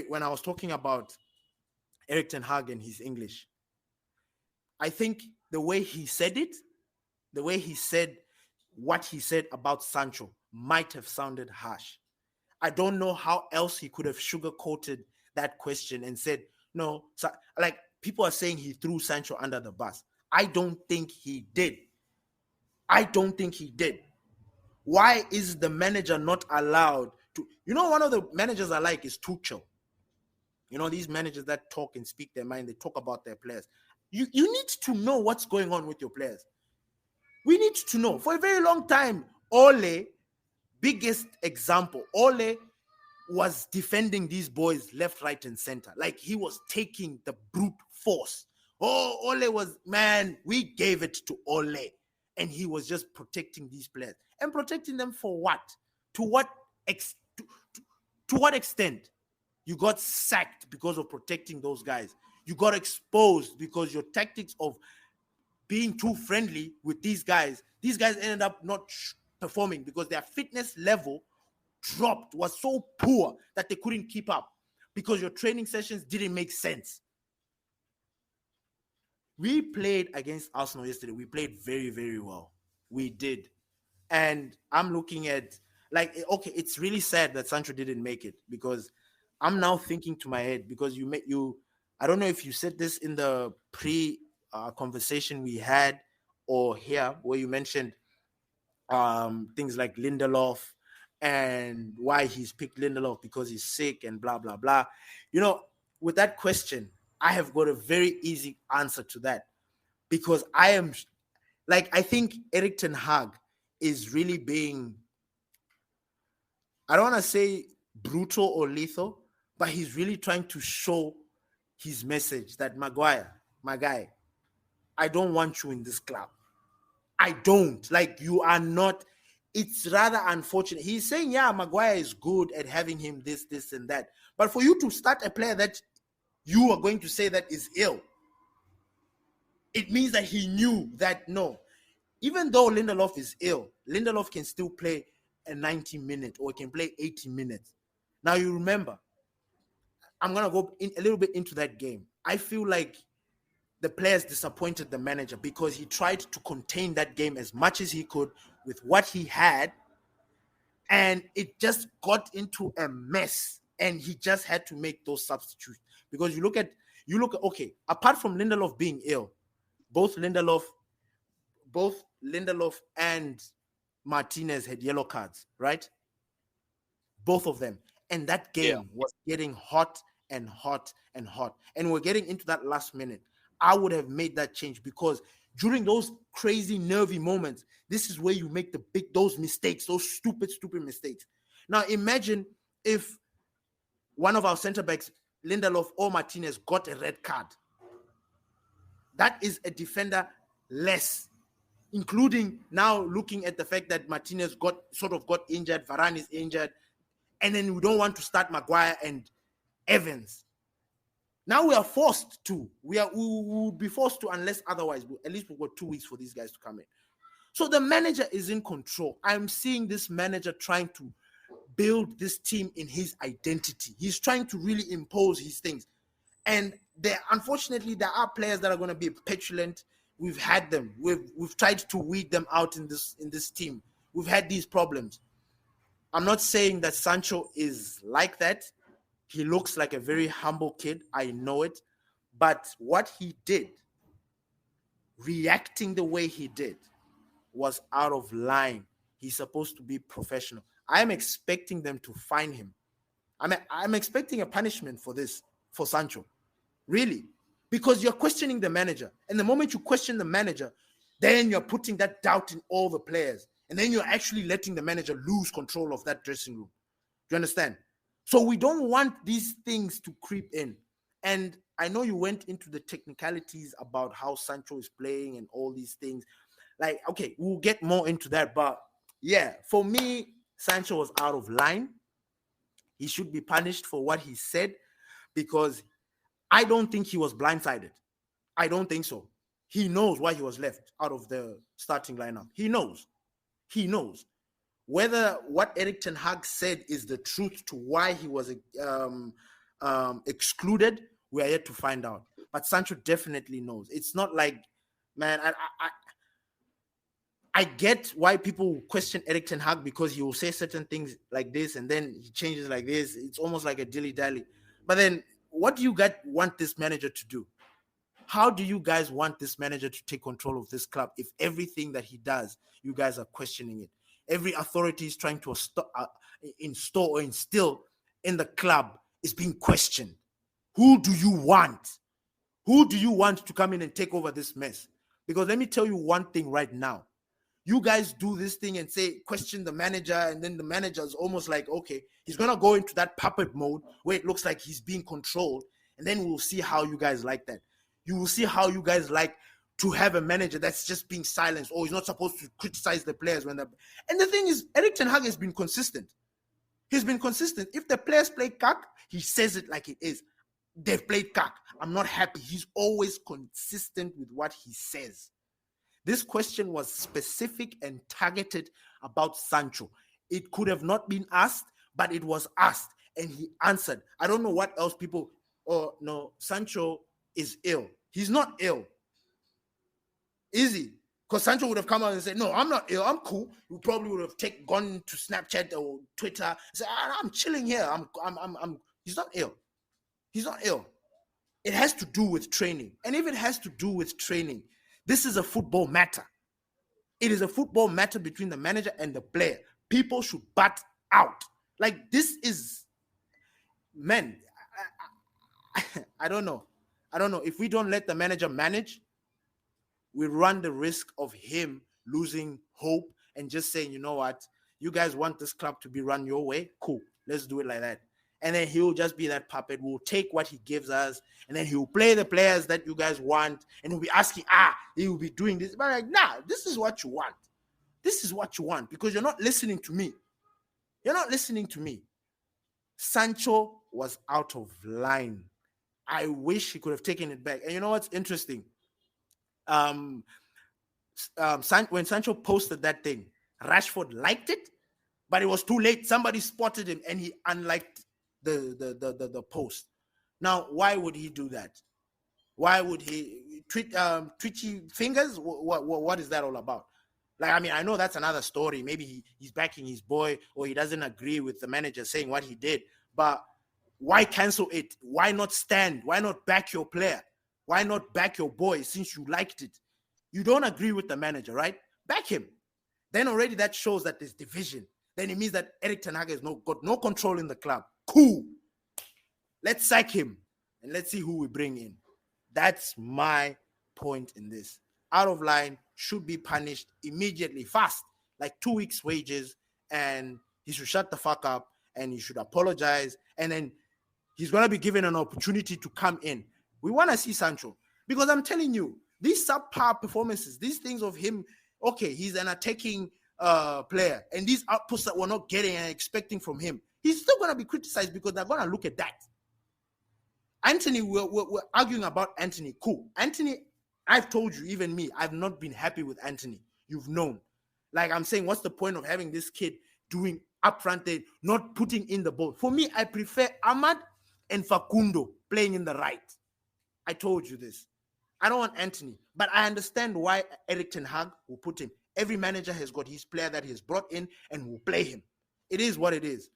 when I was talking about Erik Ten Hag and his English. I think the way he said it, the way he said what he said about Sancho might have sounded harsh. I don't know how else he could have sugarcoated that question and said, no, like people are saying he threw Sancho under the bus. I don't think he did. Why is the manager not allowed to? You know, one of the managers I like is Tuchel. You know, these managers that talk and speak their mind, they talk about their players. You need to know what's going on with your players. We need to know. For a very long time, Ole, biggest example, Ole was defending these boys left, right, and center. Like he was taking the brute force. Oh, Ole was, man, we gave it to Ole. And he was just protecting these players. And protecting them for what? To what extent? You got sacked because of protecting those guys. You got exposed because your tactics of being too friendly with these guys ended up not performing because their fitness level dropped, was so poor that they couldn't keep up because your training sessions didn't make sense. We played against Arsenal yesterday. We played very, very well. We did. And I'm looking at, like, okay, it's really sad that Sancho didn't make it, because I'm now thinking to my head, because I don't know if you said this in the pre conversation we had, or here where you mentioned things like Lindelof, and why he's picked Lindelof because he's sick and blah blah blah. You know, with that question, I have got a very easy answer to that, because I think Eric Ten Hag is really being, I don't want to say brutal or lethal, but he's really trying to show his message that Maguire, my guy, I don't want you in this club. I don't. Like, you are not. It's rather unfortunate. He's saying, yeah, Maguire is good at having him this, and that. But for you to start a player that you are going to say that is ill, it means that he knew that no, even though Lindelof is ill, Lindelof can still play a 90 minute, or can play 80 minutes. Now, you remember, I'm going to go in a little bit into that game. I feel like the players disappointed the manager because he tried to contain that game as much as he could with what he had, and it just got into a mess, and he just had to make those substitutes. Because you look at okay, apart from Lindelof being ill, both Lindelof both Lindelof and Martinez had yellow cards, right? Both of them. And that Yeah. game was getting hot and hot and hot. And we're getting into that last minute. I would have made that change, because during those crazy nervy moments, this is where you make those mistakes, those stupid mistakes. Now imagine if one of our center backs, Lindelof or Martinez, got a red card. That is a defender less, including now looking at the fact that Martinez got injured, Varane is injured, and then we don't want to start Maguire and Evans. Now we will be forced to, unless otherwise, at least we've got 2 weeks for these guys to come in. So the manager is in control. I'm seeing this manager trying to build this team in his identity. He's trying to really impose his things. And unfortunately, there are players that are going to be petulant. We've had them. We've tried to weed them out in this team. We've had these problems. I'm not saying that Sancho is like that. He looks like a very humble kid. I know it. But what he did, reacting the way he did, was out of line. He's supposed to be professional. I'm expecting them to fine him. I'm expecting a punishment for this, for Sancho. Really. Because you're questioning the manager. And the moment you question the manager, then you're putting that doubt in all the players. And then you're actually letting the manager lose control of that dressing room. Do you understand? So we don't want these things to creep in. And I know you went into the technicalities about how Sancho is playing and all these things. Like, okay, we'll get more into that. But yeah, for me, Sancho was out of line. He should be punished for what he said, because I don't think he was blindsided. I don't think so. He knows why he was left out of the starting lineup. He knows. He knows. Whether what Eric Ten Hag said is the truth to why he was excluded, we are yet to find out. But Sancho definitely knows. It's not like, man, I get why people question Eric Ten Hag, because he will say certain things like this and then he changes like this. It's almost like a dilly-dally. But then what do you guys want this manager to do? How do you guys want this manager to take control of this club if everything that he does, you guys are questioning it? Every authority is trying to install or instill in the club is being questioned. Who do you want? Who do you want to come in and take over this mess? Because let me tell you one thing right now. You guys do this thing and say, question the manager, and then the manager is almost like, okay, he's going to go into that puppet mode where it looks like he's being controlled, and then we'll see how you guys like that. You will see how you guys like to have a manager that's just being silenced, or he's not supposed to criticize the players when they're... And the thing is, Eric Ten Hag has been consistent. He's been consistent. If the players play cack, he says it like it is. They've played cack. I'm not happy. He's always consistent with what he says. This question was specific and targeted about Sancho. It could have not been asked, but it was asked, and he answered. I don't know what else people... Oh, no, Sancho is ill. He's not ill. Easy. Because Sancho would have come out and said, no, I'm not ill. I'm cool. You probably would have gone to Snapchat or Twitter and said, I'm chilling here. He's not ill. He's not ill. It has to do with training. And if it has to do with training, this is a football matter. It is a football matter between the manager and the player. People should butt out. Like, this is, man, I don't know. I don't know. If we don't let the manager manage, we run the risk of him losing hope and just saying, you know what, you guys want this club to be run your way? Cool. Let's do it like that. And then he'll just be that puppet. We'll take what he gives us, and then he'll play the players that you guys want, and he'll be asking, he will be doing this. But like, nah, this is what you want. This is what you want, because you're not listening to me. You're not listening to me. Sancho was out of line. I wish he could have taken it back. And you know what's interesting? When Sancho posted that thing, Rashford liked it, but it was too late. Somebody spotted him and he unliked the post. Now, why would he do that? Why would he twitchy fingers? What is that all about? Like, I mean, I know that's another story. Maybe he's backing his boy, or he doesn't agree with the manager saying what he did. But why cancel it? Why not stand? Why not back your player? Why not back your boy since you liked it? You don't agree with the manager, right? Back him. Then already that shows that there's division. Then it means that Erik Ten Hag has got no control in the club. Cool. Let's sack him and let's see who we bring in. That's my point in this. Out of line, should be punished immediately, fast, like 2 weeks' wages, and he should shut the fuck up and he should apologize, and then he's going to be given an opportunity to come in. We want to see Sancho, because I'm telling you, these subpar performances, these things of him, okay, he's an attacking player, and these outputs that we're not getting and expecting from him, he's still going to be criticized because they're going to look at that. Anthony, we're arguing about Anthony. Cool. Anthony, I've told you, even me, I've not been happy with Anthony. You've known. Like, I'm saying, what's the point of having this kid doing upfront there, not putting in the ball? For me, I prefer Ahmad and Facundo playing in the right. I told you this. I don't want Anthony, but I understand why Erik Ten Hag will put him. Every manager has got his player that he's brought in and will play him. It is what it is.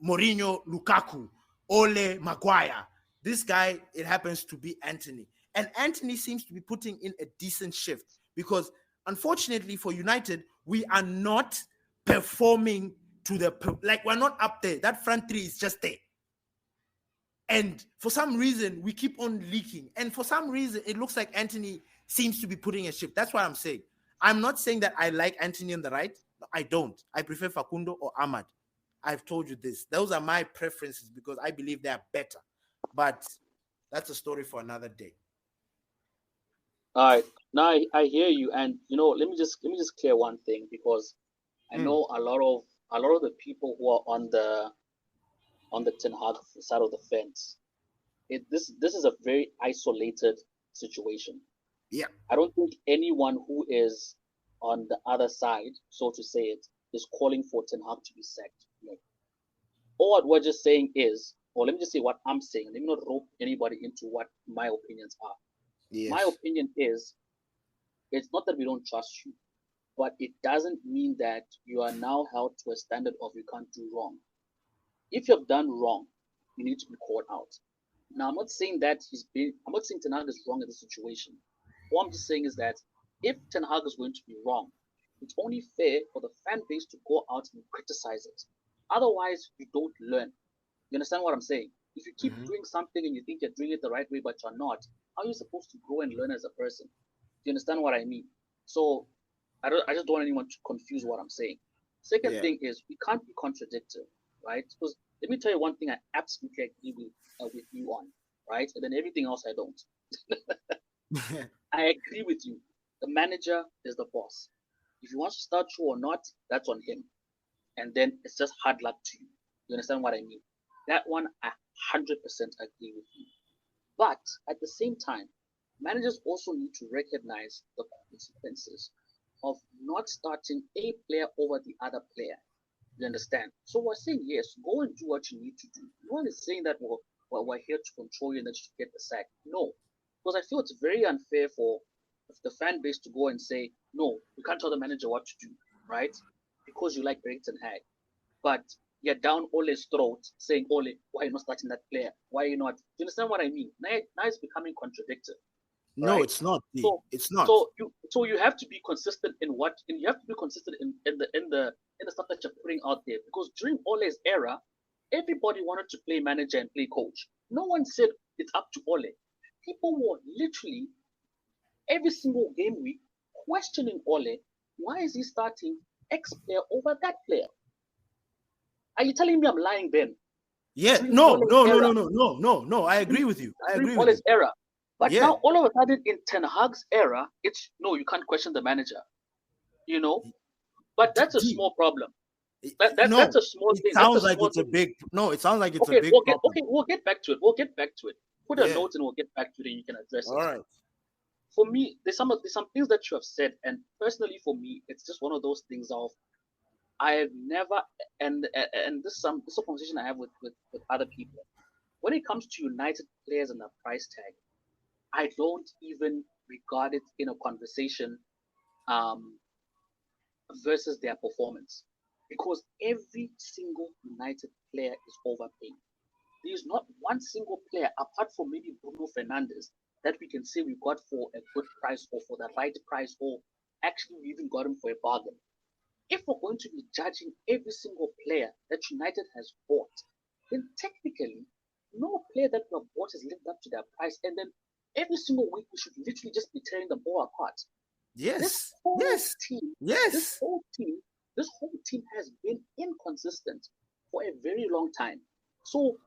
Mourinho, Lukaku, Ole, Maguire. This guy, it happens to be Anthony. And Anthony seems to be putting in a decent shift, because unfortunately for United, we are not performing to the, like, we're not up there. That front three is just there. And for some reason, we keep on leaking. And for some reason, it looks like Anthony seems to be putting a shift. That's what I'm saying. I'm not saying that I like Anthony on the right. I don't. I prefer Facundo or Ahmad. I've told you this. Those are my preferences because I believe they are better. But that's a story for another day. All right. Now I hear you, and let me just clear one thing, because I know a lot of the people who are on the Ten Hag side of the fence. This is a very isolated situation. Yeah. I don't think anyone who is on the other side, so to say it, is calling for Ten Hag to be sacked. No. All what we're just saying is, or let me just say what I'm saying. Let me not rope anybody into what my opinions are. My Yes. opinion is, it's not that we don't trust you, but it doesn't mean that you are now held to a standard of you can't do wrong. If you have done wrong, you need to be called out. Now, I'm not saying Ten Hag is wrong in this situation. What I'm just saying is that if Ten Hag is going to be wrong, it's only fair for the fan base to go out and criticize it. Otherwise, you don't learn. You understand what I'm saying? If you keep doing something and you think you're doing it the right way, but you're not, how are you supposed to grow and learn as a person? Do you understand what I mean? So I just don't want anyone to confuse what I'm saying. Second Yeah. thing is, we can't be contradictory, right? Because let me tell you one thing I absolutely agree with you on, right? And then everything else I don't. I agree with you. The manager is the boss. If he wants to start you or not, that's on him. And then it's just hard luck to you. You understand what I mean? That one, I 100% agree with you. But at the same time, managers also need to recognize the consequences of not starting a player over the other player. You understand? So we're saying, yes, go and do what you need to do. No one is saying that we're here to control you and that you should get the sack. No. because I feel it's very unfair for the fan base to go and say, no, you can't tell the manager what to do, right? Because you like Ten Hag. But you're down Ole's throat saying, Ole, why are you not starting that player? Why are you not? Do you understand what I mean? Now it's becoming contradictory, No, right? it's not. So It's not. so you have to be consistent in you have to be consistent in the stuff that you're putting out there, because during Ole's era, everybody wanted to play manager and play coach. No one said it's up to Ole. People were literally every single game week questioning Ole. Why is he starting X player over that player? Are you telling me I'm lying, Ben? Yeah, During no, Ole's no, no, era, no, no, no, no, no. I agree with you. I during agree with you. Ole's era. But Yeah. now all of a sudden in Ten Hag's era, it's no, you can't question the manager. You know? But that's a small problem. No, That's a small it thing. That's a sounds like small it's a thing. big. No, it sounds like it's a Okay, big problem. we'll get back to it. We'll get back to it. Put a Yeah. note and we'll get back to it and you can address All it. right. For me, there's some things that you have said, and personally for me, it's just one of those things of I have never and this is a conversation I have with other people. When it comes to United players and the price tag, I don't even regard it in a conversation um, versus their performance, because every single United player is overpaid. There is not one single player apart from maybe Bruno Fernandes that we can say we got for a good price or for the right price, or actually we even got him for a bargain. If we're going to be judging every single player that United has bought, then technically no player that we have bought has lived up to their price, and then every single week we should literally just be tearing the ball apart. This Yes. whole Yes. team, this Yes. whole team, this whole team has been inconsistent for a very long time. So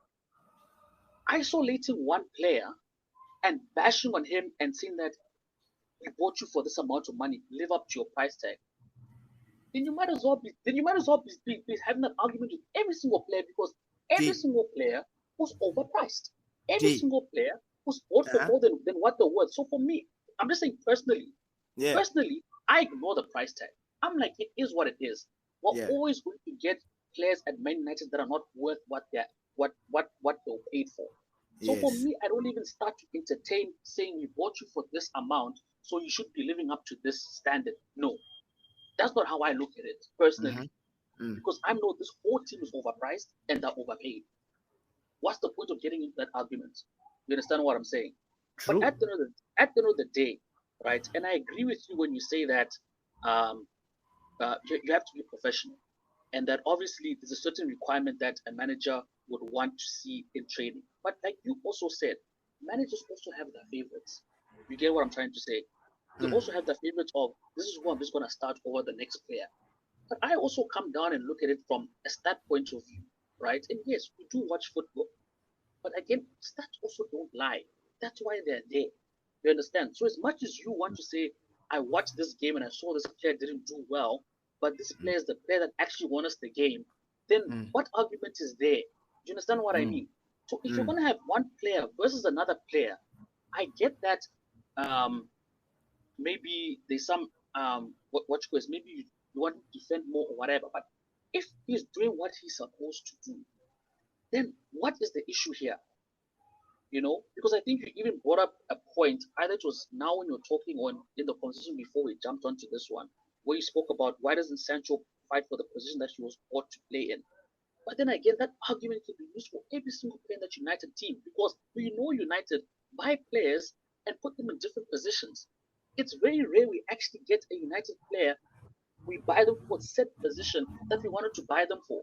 isolating one player and bashing on him and saying that we bought you for this amount of money, live up to your price tag, then you might as well be having an argument with every single player, because every D. single player was overpriced. Every D. single player was bought for more than what they're worth. So for me, I'm just saying Yeah. personally, I ignore the price tag. I'm like, it is what it is. We're Yeah. always going to get players at Man United that are not worth what they're paid for. So for Yes. me, I don't even start to entertain saying we bought you for this amount, so you should be living up to this standard. No, that's not how I look at it personally, because I know this whole team is overpriced and they're overpaid. What's the point of getting into that argument? You understand what I'm saying? True. But at the end of the day, right? And I agree with you when you say that um, you have to be professional, and that obviously there's a certain requirement that a manager would want to see in training. But like you also said, managers also have their favorites. You get what I'm trying to say? They also have the favorites of, this is who I'm just going to start over the next player. But I also come down and look at it from a stat point of view, right? And yes, we do watch football, but again, stats also don't lie. That's why they're there. You understand? So as much as you want to say, I watched this game and I saw this player didn't do well, but this player is the player that actually won us the game, then what argument is there? Do you understand what I mean? So if you're going to have one player versus another player, I get that maybe there's some what you call is, maybe you want to defend more or whatever. But if he's doing what he's supposed to do, then what is the issue here? Because I think you even brought up a point, either it was now when you were talking or in the conversation before we jumped onto this one, where you spoke about why doesn't Sancho fight for the position that he was brought to play in. But then again, that argument can be used for every single player in that United team, because we know United buy players and put them in different positions. It's very rare we actually get a United player, we buy them for a set position that we wanted to buy them for.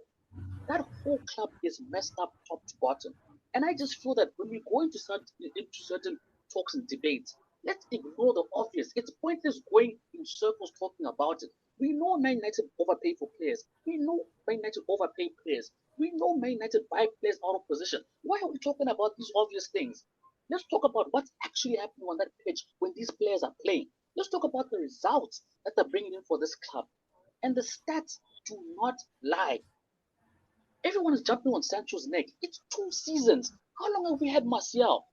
That whole club is messed up top to bottom. And I just feel that when we go into certain talks and debates, let's ignore the obvious. It's pointless going in circles talking about it. We know Man United overpay for players. We know Man United overpay players. We know Man United buy players out of position. Why are we talking about these obvious things? Let's talk about what's actually happening on that pitch when these players are playing. Let's talk about the results that they're bringing in for this club. And the stats do not lie. Everyone is jumping on Sancho's neck. It's 2 seasons. How long have we had Martial?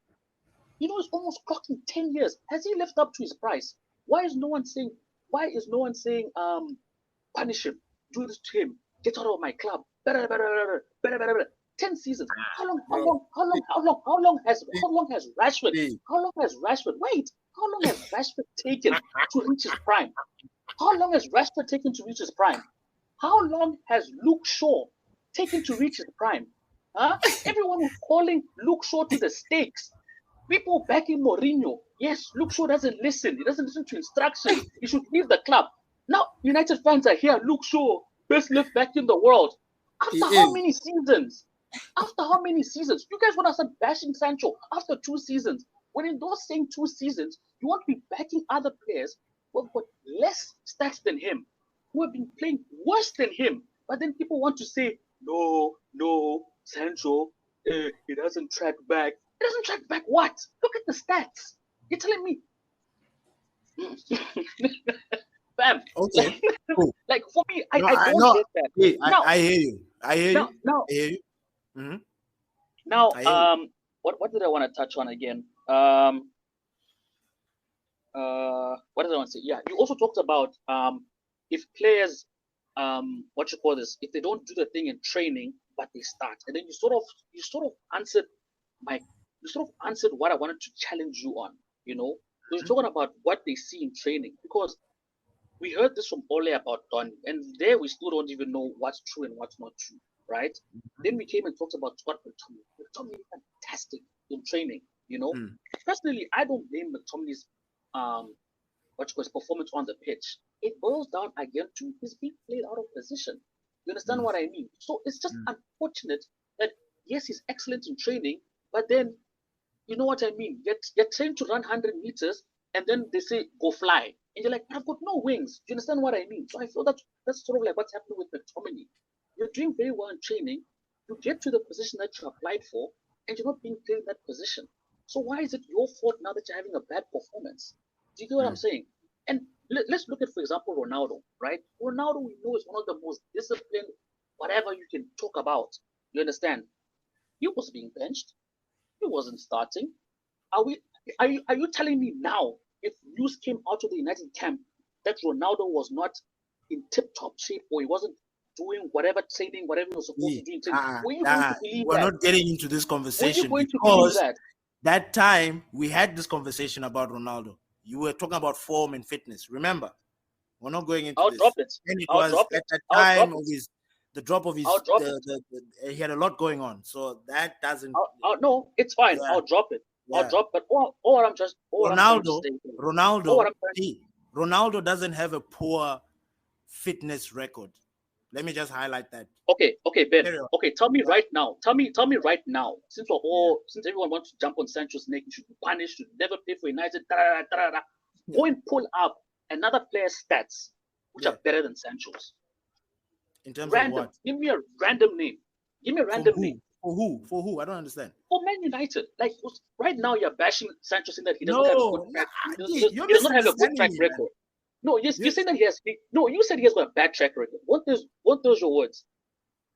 It's almost clocking 10 years. Has he lived up to his price? Why is no one saying, punish him, do this to him, get out of my club? Better. 10 seasons. How long has Rashford? How long has Rashford? Wait, how long has Rashford taken to reach his prime? How long has Rashford taken to reach his prime? How long has Luke Shaw taken to reach his prime? Huh? Everyone was calling Luke Shaw to the stakes. People backing Mourinho. Yes, Luke Shaw doesn't listen. He doesn't listen to instructions. He should leave the club. Now, United fans are here. Luke Shaw, best left back in the world. After how many seasons? After how many seasons? You guys want to start bashing Sancho after 2 seasons. When in those same 2 seasons, you want to be backing other players who have got less stats than him, who have been playing worse than him. But then people want to say, no, Sancho, he doesn't track back. He doesn't track back what? Look at the stats. You're telling me. Fam. Okay. Like for me, I don't get that. Hey, I hear you. I hear you. Now, I hear you. Mm-hmm. Now, what did I want to touch on again? What did I want to say? Yeah, you also talked about if players, if they don't do the thing in training, but they start, and then you sort of answered what I wanted to challenge you on. You know, so you're talking about what they see in training, because we heard this from Ole about Donny, and there we still don't even know what's true and what's not true, right? Then we came and talked about Scott McTominay. McTominay is fantastic in training, you know. Personally, I don't blame McTominay's performance on the pitch. It boils down again to his being played out of position. You understand what I mean? So it's just unfortunate that yes, he's excellent in training, but then you know what I mean. You're trained to run 100 meters, and then they say go fly, and you're like, I've got no wings. Do you understand what I mean? So I feel that's sort of like what's happening with McTominay. You're doing very well in training. You get to the position that you applied for, and you're not being played in that position. So why is it your fault now that you're having a bad performance? Do you get what I'm saying? And let's look at, for example, Ronaldo, right? Ronaldo, we know, is one of the most disciplined, whatever you can talk about. You understand? He was being benched. He wasn't starting. Are you telling me now, if news came out of the United camp that Ronaldo was not in tip-top shape, or he wasn't doing whatever training, whatever he was supposed to do in training, were you going to believe we're that? not getting into this conversation Were you going to believe that? That time we had this conversation about Ronaldo. You were talking about form and fitness. Remember, we're not going into this. Drop it. And it was at that time of the drop of his. He had a lot going on, so that doesn't. No, it's fine. Yeah. I'll drop it. Yeah. I'll drop. But Ronaldo doesn't have a poor fitness record. Let me just highlight that. Okay, Ben. Okay, tell me right now. Tell me right now. Since everyone wants to jump on Sancho's neck, you should be punished. You should never play for United. Go and pull up another player's stats which are better than Sancho's. In terms of what? Give me a random name. Give me a random name. For who? I don't understand. For Man United. Like right now, you're bashing Sancho, saying that he doesn't have a good track. He does not have a good track record. Man. No, you're saying that he has. No, you said he has got a bad track record. What those your words?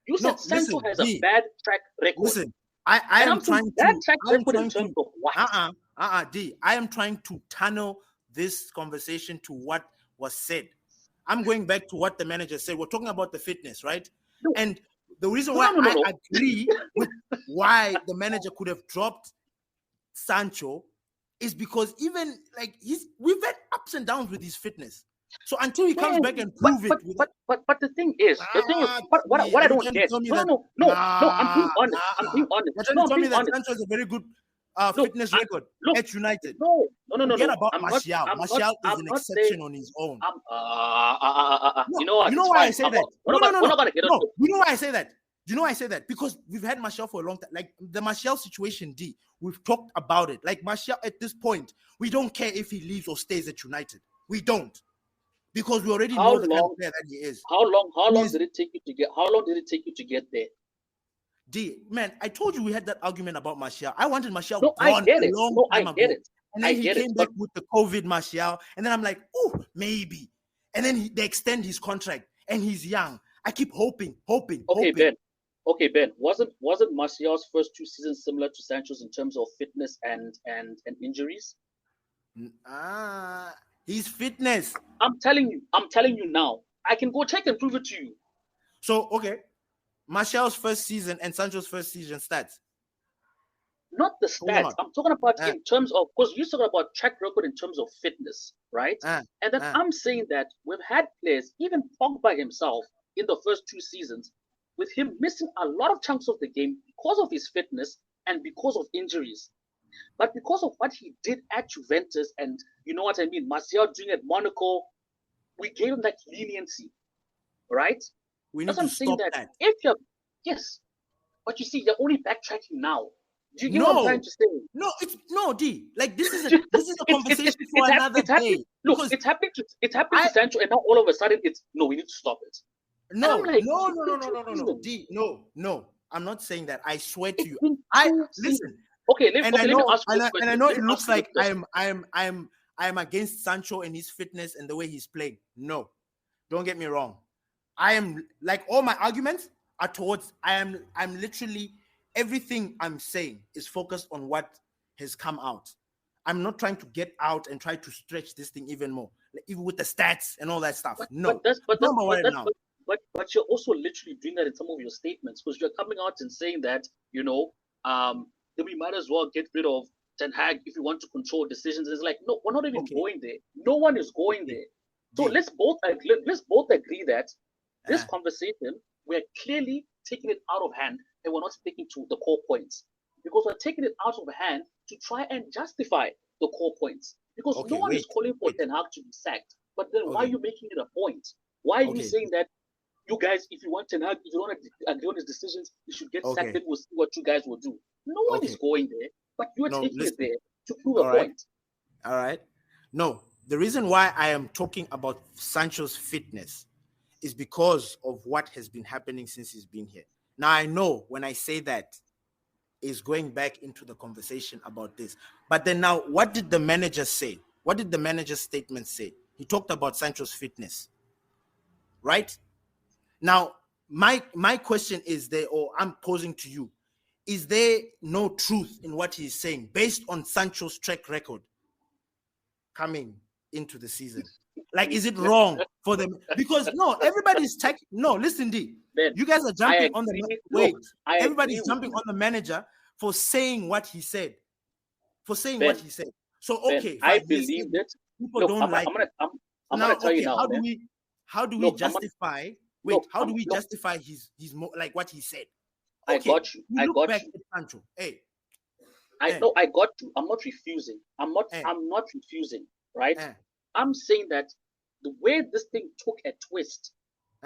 You said Sancho has a bad track record. Listen, I am trying to. Bad track record in terms of what? D. I am trying to tunnel this conversation to what was said. I'm going back to what the manager said. We're talking about the fitness, right? No. And the reason why I agree with why the manager could have dropped Sancho is because even like we've had ups and downs with his fitness. So until he comes back and prove it. But the thing is, what I don't get. I'm being honest. You're trying to tell me that Sancho has a very good fitness record at United. No. Forget about Martial. Martial is an exception on his own. You know what? You know why I say that? We're not gonna get into. You know why I say that? Do you know why I say that? Because we've had Martial for a long time. Like the Martial situation, D. We've talked about it. Like Martial, at this point, we don't care if he leaves or stays at United. We don't, because we already know the kind of player that he is. How long did it take you to get? How long did it take you to get there? D, man, I told you we had that argument about Martial. I wanted Martial gone a long time ago. Get it. And then he came back with the COVID Martial, and then I'm like, oh, maybe. And then they extend his contract, and he's young. I keep hoping. Okay, Ben. Wasn't Martial's first 2 seasons similar to Sancho's in terms of fitness and injuries? His fitness. I'm telling you now. I can go check and prove it to you. So, okay. Martial's first season and Sancho's first season stats. Not the stats. I'm talking about in terms of, because you're talking about track record in terms of fitness, right? And then I'm saying that we've had players, even Pogba himself, in the first 2 seasons, with him missing a lot of chunks of the game because of his fitness and because of injuries. But because of what he did at Juventus, and you know what I mean, Martial doing at Monaco, we gave him that leniency, right? We need to stop that. If you're, yes, but you see, you're only backtracking now. Do you get what I'm trying to say? No, D. Like this is a conversation for another day. Look, it's happening to Sancho, and now all of a sudden we need to stop it. No, no, D. No. I'm not saying that. I swear to you. Listen. Okay, let me ask you a question. And I know it looks like I'm against Sancho and his fitness and the way he's playing. No, don't get me wrong. I am like all my arguments are towards. I'm literally. Everything I'm saying is focused on what has come out. I'm not trying to get out and try to stretch this thing even more, like, even with the stats and all that stuff. But you're also literally doing that in some of your statements, because you're coming out and saying that, then we might as well get rid of Ten Hag if we want to control decisions. It's like, no, we're not even going there. No one is going there. So let's both agree that this conversation, we're clearly taking it out of hand. And we're not sticking to the core points, because we're taking it out of hand to try and justify the core points. Because no one is calling for Ten Hag to be sacked. But then why are you making it a point? Why are you saying that you guys, if you want Ten Hag, if you don't agree on his decisions, you should get sacked and we'll see what you guys will do? No one is going there, but you're taking it there to prove a point. All right. No, the reason why I am talking about Sancho's fitness is because of what has been happening since he's been here. Now, I know when I say that is going back into the conversation about this. But then now, what did the manager say? What did the manager's statement say? He talked about Sancho's fitness, right? Now, my question is there, or I'm posing to you, is there no truth in what he's saying based on Sancho's track record coming into the season? Like, is it wrong for them? Because everybody's checking. No, listen, D. Ben, you guys are jumping on the everybody's jumping on the manager for saying what he said. What he said. So okay, I believe that people don't like. I'm gonna tell you now. How do we justify? How do we justify his like what he said? Okay, I got you. I got you. Sancho. Hey. I got you. I'm not refusing. I'm not refusing. Right. I'm saying that the way this thing took a twist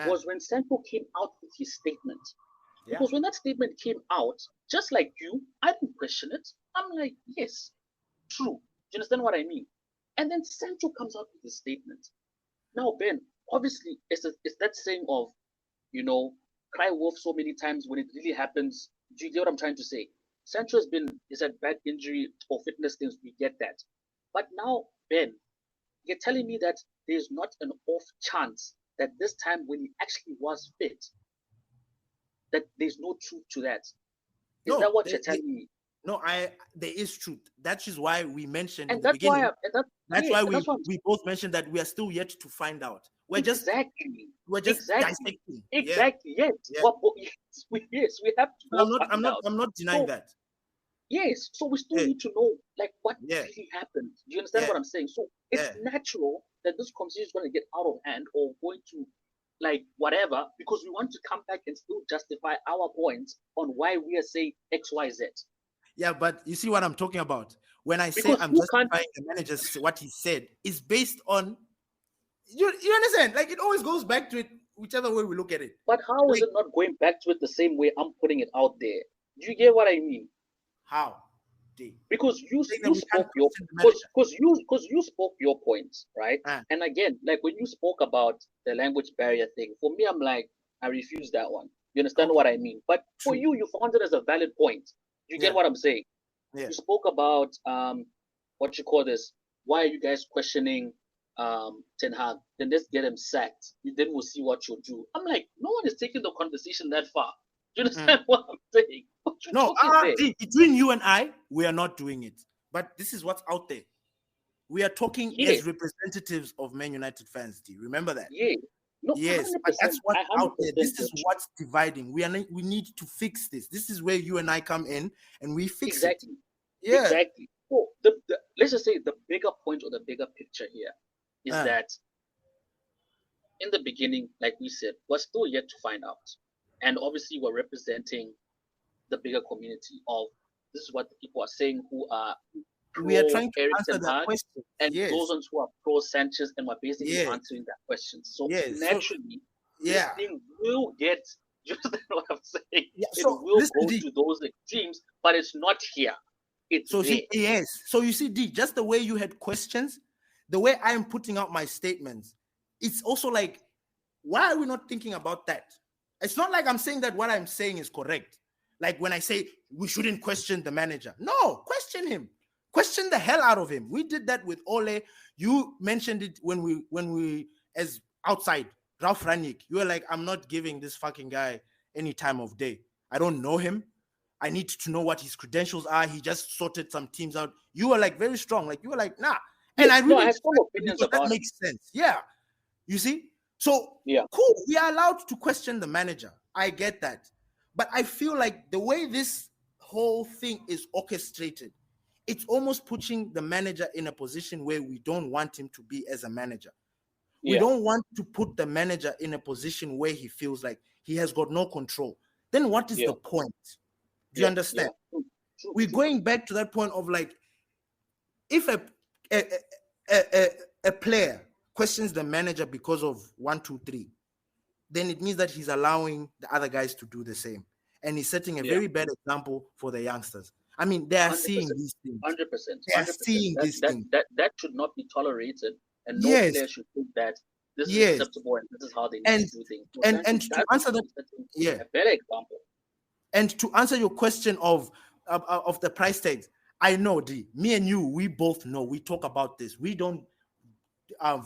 was when Sancho came out with his statement. Yeah. Because when that statement came out, just like you, I didn't question it. I'm like, yes, true. Do you understand what I mean? And then Sancho comes out with his statement. Now, Ben, obviously, it's that saying of, cry wolf so many times when it really happens. Do you get what I'm trying to say? Sancho has had bad injury or fitness things. We get that. But now, Ben, you're telling me that there's not an off chance that this time when he actually was fit, that there's no truth to that. Is that what you're telling me? No, there is truth. That is why we mentioned in the beginning. That's why we both mentioned that we are still yet to find out. We're just dissecting. Exactly. Yes. Yeah. Yes, we have to. I'm not denying that. Yes, so we still need to know what really happened. Do you understand what I'm saying? So it's natural that this conversation is going to get out of hand or going to whatever, because we want to come back and still justify our points on why we are saying X, Y, Z. Yeah, but you see what I'm talking about? When I say I'm justifying the manager's what he said is based on you understand? Like, it always goes back to it, whichever way we look at it. But how is it not going back to it the same way I'm putting it out there? Do you get what I mean? How? Because you spoke you spoke your points, right? And again, when you spoke about the language barrier thing, for me, I'm like, I refuse that one. You understand what I mean? But for you found it as a valid point. You get what I'm saying? Yeah. You spoke about what you call this. Why are you guys questioning Ten Hag? Then let's get him sacked. Then we'll see what you'll do. I'm like, no one is taking the conversation that far. Do you understand what I'm saying? No, between you and I, we are not doing it. But this is what's out there. We are talking as representatives of Man United fans. Do you remember that? Yeah. No, Yes, but that's 100%. what's I out there. 100% This is get you. what's dividing. We need to fix this. This is where you and I come in and we fix it. Exactly. Yeah. Exactly. So let's just say the bigger point or the bigger picture here is Uh, that in the beginning, like we said, we're still yet to find out. And obviously, we're representing the bigger community of this is what the people are saying who are we are pro trying to Eric answer Ten that Hag question. and those Yes. ones who are pro Sanchez, and we're basically Yes. answering that question. So Yes. So naturally, this yeah. thing will get just what I'm saying. Yeah. It So will listen, go D. to those extremes, but it's not here. It's So there. see, yes. So you see, D, just the way you had questions, the way I am putting out my statements, it's also like, why are we not thinking about that? It's not like I'm saying that what I'm saying is correct. Like when I say we shouldn't question the manager. No, question him. Question the hell out of him. We did that with Ole. You mentioned it when we as outside Ralph Ranick. You were like, I'm not giving this fucking guy any time of day. I don't know him. I need to know what his credentials are. He just sorted some teams out. You were like very strong. Like you were like, nah. And Yes, I no, really I have strong respect it opinions because that about him. makes sense. Yeah. You see? So Yeah, cool. We are allowed to question the manager. I get that. But I feel like the way this whole thing is orchestrated, it's almost putting the manager in a position where we don't want him to be as a manager. We yeah, don't want to put the manager in a position where he feels like he has got no control. Then what is yeah, the point? Do you yeah, understand? yeah. True, true, We're true. going back to that point of like, if a, a, a player questions the manager because of 1, 2, 3, then it means that he's allowing the other guys to do the same. And he's setting a Yeah, very bad example for the youngsters. I mean, they are hundred seeing percent, these things. 100%, They are 100%. seeing these things. That should not be tolerated, and no Yes, player should think that this is yes. acceptable and this is how they need And to do things. So and Sancho to does need answer to that, be setting yeah. a better example. And to answer your question of the price tags, I know, D, me and you, we both know. We talk about this. We don't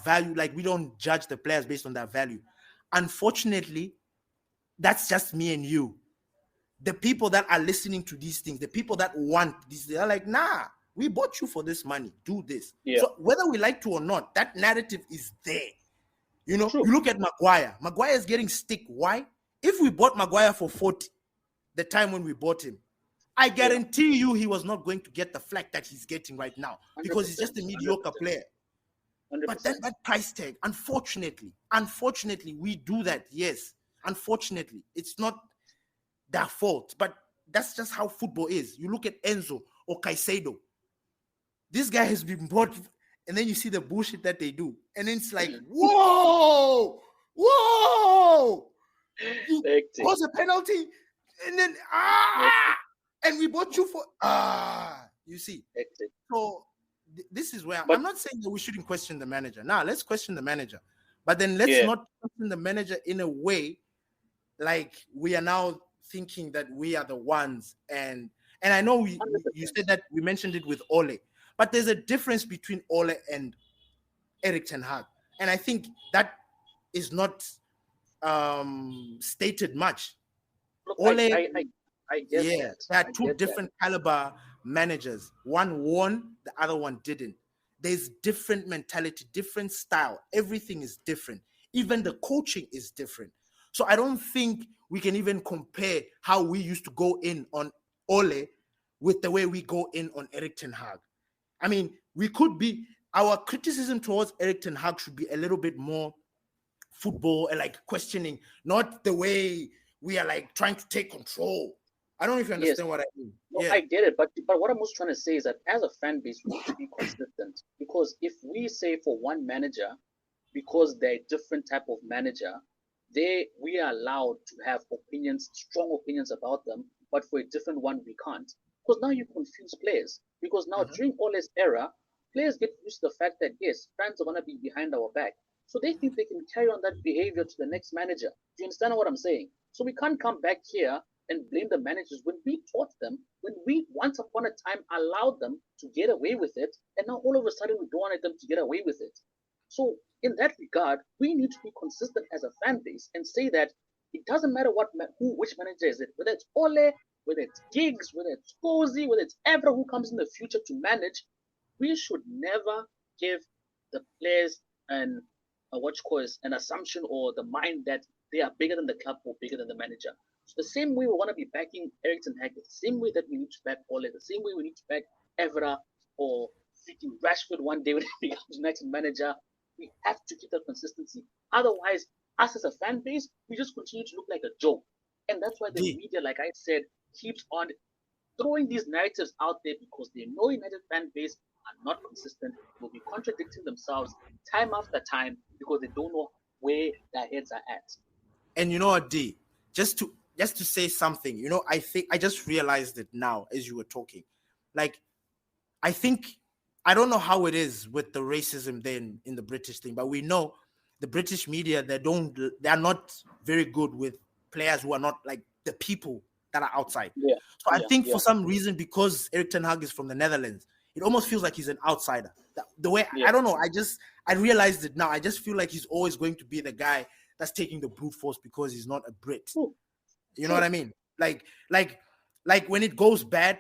value, like we don't judge the players based on their value. Unfortunately, that's just me and you. The people that are listening to these things, the people that want this, they're like, nah, we bought you for this money. Do this. Yeah, So whether we like to or not, that narrative is there. You know, true. you look at Maguire. Maguire is getting stick. Why? If we bought Maguire for 40, the time when we bought him, I Yeah, guarantee you he was not going to get the flack that he's getting right now hundred because he's percent, just a hundred mediocre percent, player. hundred But then percent. that price tag, unfortunately, we do that. Yes, unfortunately, it's not their fault, but that's just how football is. You look at Enzo or Caicedo. This guy has been bought, and then you see the bullshit that they do, and then it's like, whoa, whoa, you Hectic, cause a penalty, and then hectic, and we bought you for You see, hectic. so this is where But I'm not saying that we shouldn't question the manager. Now let's question the manager, but then let's yeah, not question the manager in a way like we are now thinking that we are the ones. And I know hundred you percent. said that we mentioned it with Ole, but there's a difference between Ole and Eric Ten Hag, and I think that is not stated much. Look, Ole, I get yeah, that. there are I two get that. different caliber managers. One won, the other one didn't. There's different mentality, different style. Everything is different. Even the coaching is different. So I don't think we can even compare how we used to go in on Ole with the way we go in on Eric Ten Hag. I mean, we could be, our criticism towards Eric Ten Hag should be a little bit more football and like questioning, not the way we are like trying to take control. I don't know if you Yes, understand what I mean. no, Yeah. I get it, but what I'm most trying to say is that as a fan base, we need to be consistent because if we say for one manager, because they're a different type of manager, we are allowed to have opinions, strong opinions about them, but for a different one we can't. Because now you confuse players. Because now Mhm. during all this era, players get used to the fact that yes, fans are gonna be behind our back. So they think they can carry on that behavior to the next manager. Do you understand what I'm saying? So we can't come back here and blame the managers when we taught them, when we once upon a time allowed them to get away with it, and now all of a sudden we don't want them to get away with it. So in that regard, we need to be consistent as a fan base and say that it doesn't matter which manager is it, whether it's Ole, whether it's Giggs, whether it's Cozy, whether it's ever who comes in the future to manage, we should never give the players an what you call is an assumption or the mind that they are bigger than the club or bigger than the manager. So the same way we want to be backing Erik Ten Hag, the same way that we need to back Ole, the same way we need to back Evra or freaking Rashford one day when he becomes United manager. We have to keep that consistency. Otherwise, us as a fan base, we just continue to look like a joke. And that's why the D. media, like I said, keeps on throwing these narratives out there because they know United fan base are not consistent, will be contradicting themselves time after time because they don't know where their heads are at. And you know what, D? Just to say something, I think I just realized it now as you were talking. Like, I think I don't know how it is with the racism then in the British thing, but we know the British media they are not very good with players who are not like the people that are outside. Yeah, So I yeah, think yeah, for some reason, because Erik Ten Hag is from the Netherlands, it almost feels like he's an outsider. The way yeah. I don't know, I realized it now. I just feel like he's always going to be the guy that's taking the brute force because he's not a Brit. True, You know what true. I mean? Like when it goes bad,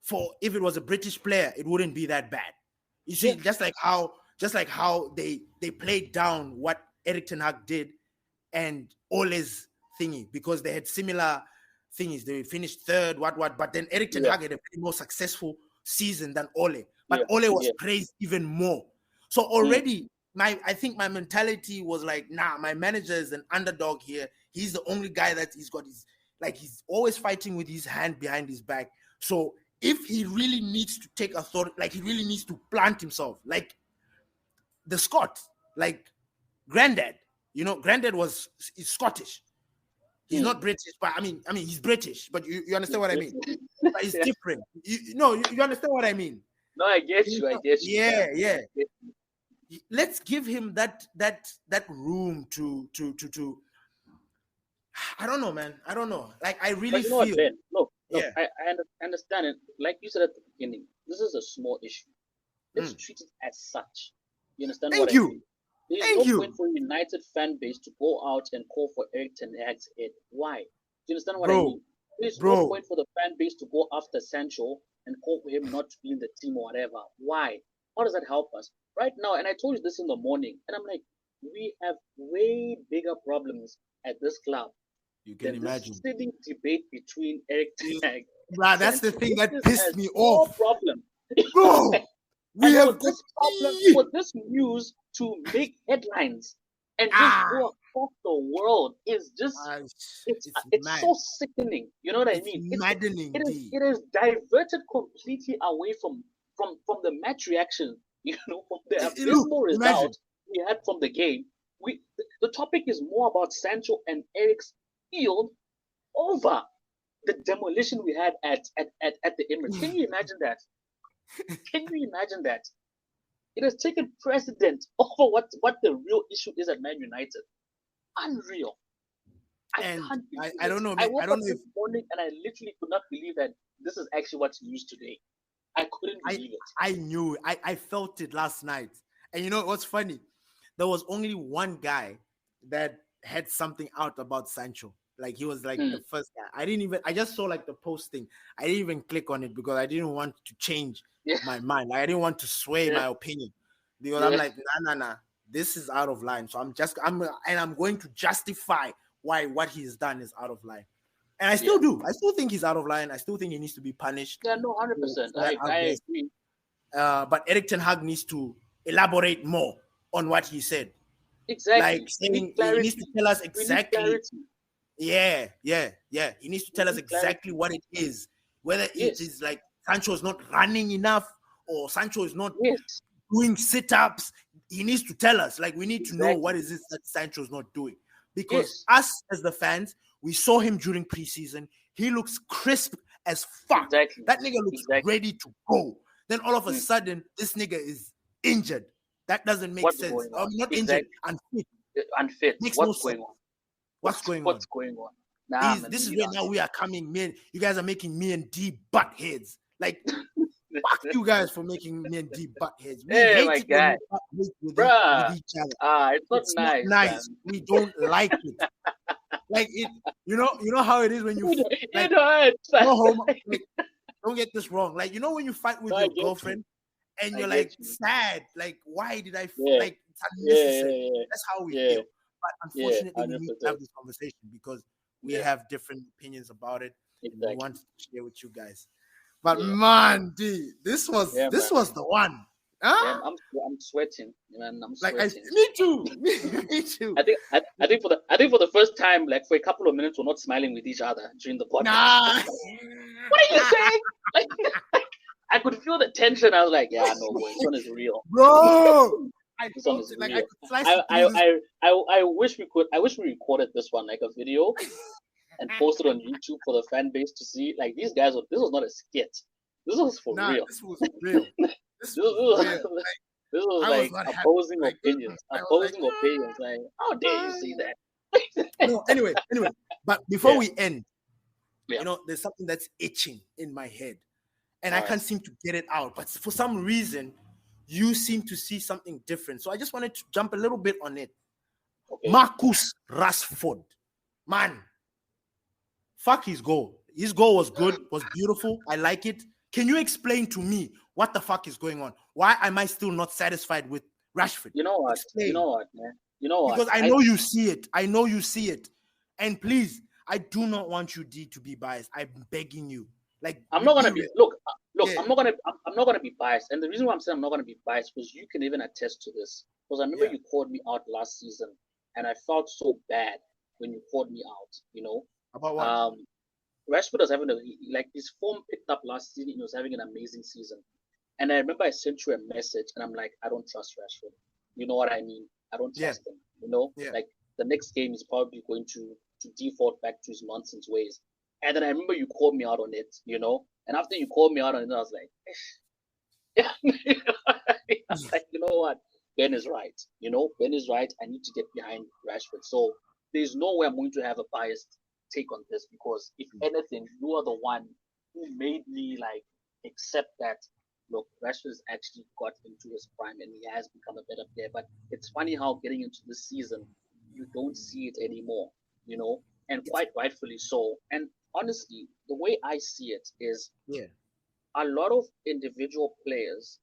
for if it was a British player, it wouldn't be that bad. You see, Yeah, just like how they played down what Erik Ten Hag did and Ole's thingy because they had similar thingies. They finished third, what. But then Erik Ten yeah, Hag had a more successful season than Ole. But yeah, Ole was yeah. praised even more. So Mm, already I think my mentality was like, nah, my manager is an underdog here. He's the only guy that he's always fighting with his hand behind his back. So if he really needs to take authority, like he really needs to plant himself, like the Scot, like Granddad. Granddad is Scottish. He's mm. not British, but I mean he's British, but you understand what I mean. But it's Yeah. different. You understand what I mean. No, I get you. I get you, Yeah, fam. yeah. I get you. Let's give him that room to. I don't know, man. I don't know. Like I But really you know what, feel. Ben? Look, look. Yeah. I understand it. Like you said at the beginning, this is a small issue. Let's Mm. treat it as such. You understand what Thank I you. mean? There is Thank no point you, for a United fan base to go out and call for Erik Ten Hag's head. Why? Do you understand what I bro, mean? There is no bro. point for the fan base to go after Sancho and call for him not to be in the team or whatever. Why? How does that help us? Right now, and I told you this in the morning, and I'm like, we have way bigger problems at this club You can than this imagine. silly debate between Erik Ten Hag and Bruh, that's the Sancho. thing This that is a pissed me small off, problem. bro. We And for have got this problem, for this news to make headlines and just ah, go across the world is just ah, it's so sickening. You know what I it's mean? maddening, D. It is diverted completely away from the match reaction. You know, from the Look, abysmal imagine. result we had from the game. The topic is more about Sancho and Eric's field over the demolition we had at the Emirates. Can you imagine that? Can you imagine that? It has taken precedent over what the real issue is at Man United. Unreal. I And can't believe I it. don't know, I man. I woke don't up know if this morning and I literally could not believe that this is actually what's news today. I couldn't I believe it. I knew I felt it last night. And you know what's funny? There was only one guy that had something out about Sancho. Like he was like the Hmm. first guy. I just saw like the posting. I didn't even click on it because I didn't want to change Yeah, my mind. Like I didn't want to sway yeah, my opinion. Because I'm yeah, like, nah. This is out of line. So I'm going to justify why what he's done is out of line. And I yeah. still do. I still think he's out of line. I still think he needs to be punished Yeah, no, 100%. for that I outburst. agree. But Erik Ten Hag needs to elaborate more on what he said. Like Exactly. We need saying he needs to clarity. tell us We need exactly. clarity. Yeah. He needs to We tell us need exactly clarity. what it is. Whether it Yes, is like Sancho is not running enough or Sancho is not yes, doing sit-ups. He needs to tell us. Like we need to know what exactly. is this that Sancho's not doing. Because Yes, us as the fans, we saw him during preseason. He looks crisp as fuck. exactly. That nigga looks Exactly. ready to go. Then all of a Mm. sudden, this nigga is injured. That doesn't make What's sense. going on? Not injured, Exactly. unfit. Unfit. Makes no What's sense. going on? What's going What's on? going on? Nah, man, we This is need where now answers. we are coming. You guys are making me and D butt heads. Like fuck you guys for making me and D butt heads. We Hey, hate my it when guy, we butt heads with bruh. each other. It's not It's not nice, nice. man. We don't like it. Like it, you know how it is when you like It hurts. go home. Like, don't get this wrong. Like when you fight with No, I your get you. girlfriend and I you're get like you. sad. Like why did I Yeah, like unnecessary. That's how we yeah, feel. But yeah, unfortunately, we need to have 100%. this conversation because we Yeah, have different opinions about it, and we want exactly. to share with you guys. But Yeah, man, D, this was yeah, this man. was the one. Huh? Yeah, I'm sweating, man. I'm Like I, sweating. me too, me too. I think for the first time, like for a couple of minutes, we're not smiling with each other during the podcast. Nah, What are you saying? Like, I could feel the tension. I was like, yeah, no boy, this one is real. bro, I This one felt is it. Like I real. could slice I it through I this. I wish we could. I wish we recorded this one like a video and posted on YouTube for the fan base to see. Like these guys, this was not a skit. This was for Nah, real. this was real. This This was was, real. this was I was like not happy. opposing Like opinions. I was like, Opposing opinions. Like, how dare you say that? no. Anyway. But before Yeah, we end, yeah. there's something that's itching in my head, and I All right. can't seem to get it out. But for some reason, you seem to see something different. So I just wanted to jump a little bit on it. Okay. Marcus Rashford, man, fuck his goal. His goal was good, was beautiful. I like it. Can you explain to me what the fuck is going on? Why am I still not satisfied with Rashford? You know what? You Explain. know what, man? You know what? Because I know you see it. I know you see it. And please, I do not want you, D, to be biased. I'm begging you. Like, I'm not be gonna be real. look. Yeah. I'm not gonna be biased. And the reason why I'm saying I'm not gonna be biased because you can even attest to this. Because I remember Yeah. you called me out last season, and I felt so bad when you called me out. About what? Um, Rashford was having like his form picked up last season. He was having an amazing season, and I remember I sent you a message, and I'm like, I don't trust Rashford. You know what I mean? I don't Yeah. trust him. Yeah. Like the next game is probably going to default back to his nonsense ways. And then I remember you called me out on it. And after you called me out on it, I was like, yeah. I was like, you know what? Ben is right. Ben is right. I need to get behind Rashford. So there's no way I'm going to have a biased take on this because if anything, you are the one who made me like accept that look, Rashford's actually got into his prime and he has become a better player. But it's funny how getting into this season, you don't see it anymore, and quite rightfully so. And honestly, the way I see it is Yeah. a lot of individual players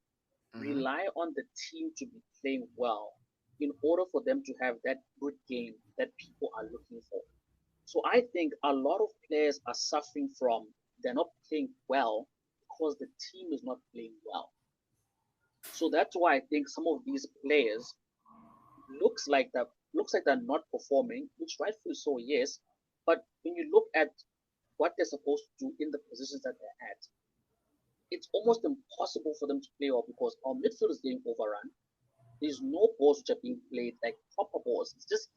Mm-hmm. rely on the team to be playing well in order for them to have that good game that people are looking for. So I think a lot of players are suffering from they're not playing well because the team is not playing well. So that's why I think some of these players looks like they're not performing, which rightfully so, yes. But when you look at what they're supposed to do in the positions that they're at, it's almost impossible for them to play well because our midfield is getting overrun. There's no balls which are being played like proper balls. It's just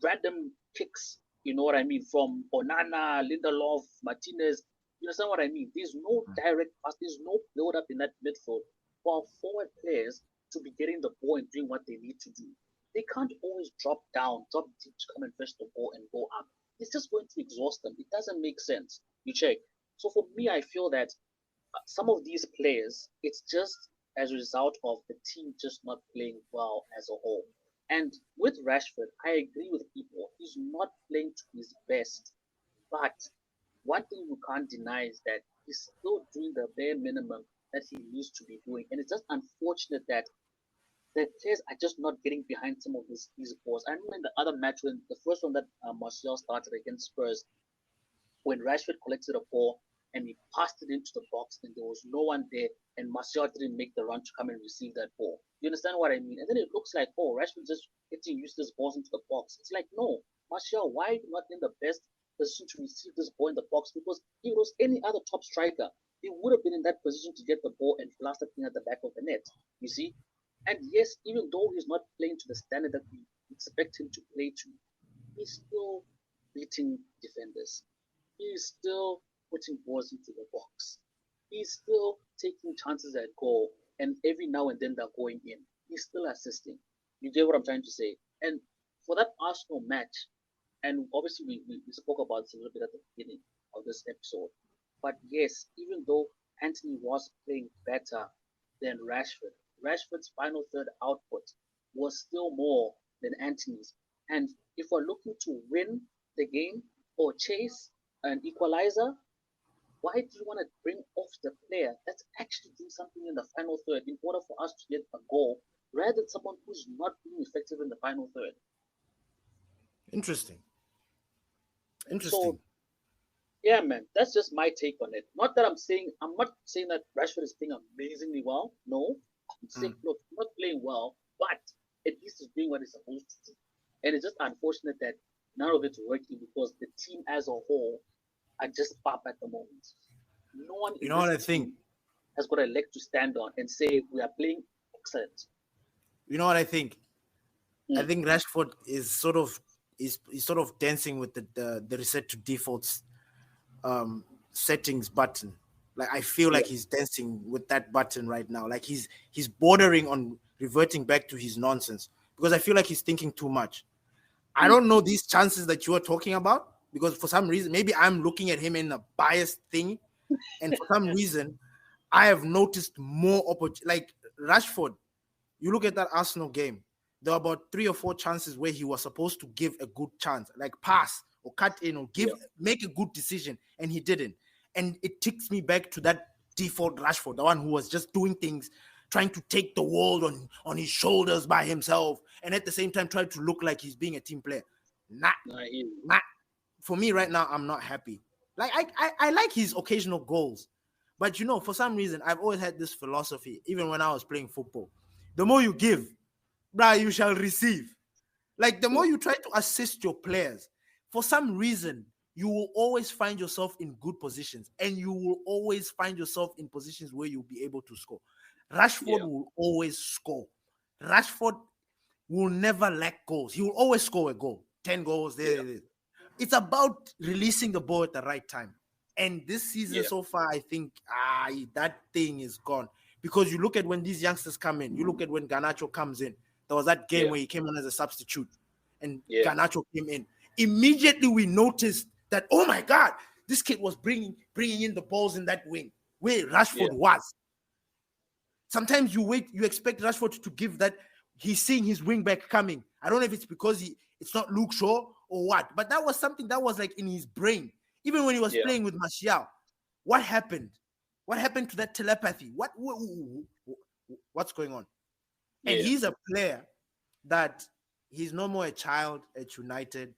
random kicks. You know what I mean? From Onana, Lindelof, Martinez. You understand what I mean? There's no direct pass. There's no build up in that midfield for our forward players to be getting the ball and doing what they need to do. They can't always drop down, drop deep to come and fetch the ball and go up. It's just going to exhaust them. It doesn't make sense. You check. So for me, I feel that some of these players, it's just as a result of the team just not playing well as a whole. And with Rashford, I agree with people. He's not playing to his best. But one thing you can't deny is that he's still doing the bare minimum that he needs to be doing. And it's just unfortunate that the players are just not getting behind some of these balls. I remember in the other match when the first one that Martial started against Spurs, when Rashford collected a ball and he passed it into the box and there was no one there and Martial didn't make the run to come and receive that ball. You understand what I mean? And then it looks like, oh, Rashford just hitting useless balls into the box. It's like, no, Martial, why are you not in the best position to receive this ball in the box? Because if it was any other top striker, he would have been in that position to get the ball and blast it in at the back of the net. You see? And yes, even though he's not playing to the standard that we expect him to play to, he's still beating defenders. He's still putting balls into the box. He's still taking chances at goal, and every now and then they're going in. He's still assisting. You get what I'm trying to say? And for that Arsenal match, and obviously we spoke about this a little bit at the beginning of this episode, but yes, even though Anthony was playing better than Rashford, Rashford's final third output was still more than Anthony's. And if we're looking to win the game or chase an equalizer, why do you want to bring off the player that's actually doing something in the final third in order for us to get a goal rather than someone who's not being effective in the final third. Interesting. So Interesting. yeah, man, that's just my take on it. I'm not saying that Rashford is playing amazingly well. No, I'm saying Mm. no, he's not playing well, but at least he's doing what he's supposed to do. And it's just unfortunate that none of it's working because the team as a whole are just pop at the moment. No one You in know what this I think? team has got a leg to stand on and say we are playing excellent. You know what I think? I Mm, think Rashford is sort of dancing with the reset to defaults settings button. Like I feel yeah, like he's dancing with that button right now. Like he's bordering on reverting back to his nonsense because I feel like he's thinking too much. I mm, don't know these chances that you are talking about because for some reason maybe I'm looking at him in a biased thing, and for some reason I have noticed more opportunity. Like Rashford, you look at that Arsenal game, there were about 3 or 4 chances where he was supposed to give a good chance, like pass or cut in or yeah, make a good decision, and he didn't. And it takes me back to that default Rashford, the one who was just doing things, trying to take the world on his shoulders by himself, and at the same time try to look like he's being a team player. Nah, I hear you. nah. For me right now, I'm not happy. Like I like his occasional goals, but for some reason, I've always had this philosophy, even when I was playing football. The more you give, bruh, you shall receive. Like the more True. you try to assist your players, for some reason, you will always find yourself in good positions and you will always find yourself in positions where you'll be able to score. Rashford Yeah, will always score. Rashford will never lack goals. He will always score a goal. 10 goals, there yeah, it is. It's about releasing the ball at the right time. And this season yeah, so far, I think that thing is gone. Because you look at when these youngsters come in, you look at when Garnacho comes in. There was that game yeah, where he came on as a substitute and yeah, Garnacho came in. Immediately we noticed that, oh my God, this kid was bringing in the balls in that wing where yeah, Rashford was. Sometimes you expect Rashford to give that. He's seeing his wing back coming. I don't know if it's because it's not Luke Shaw or what, but that was something that was like in his brain. Even when he was yeah, playing with Martial, what happened? What happened to that telepathy? What's going on? And yeah. he's a player that he's no more a child at United.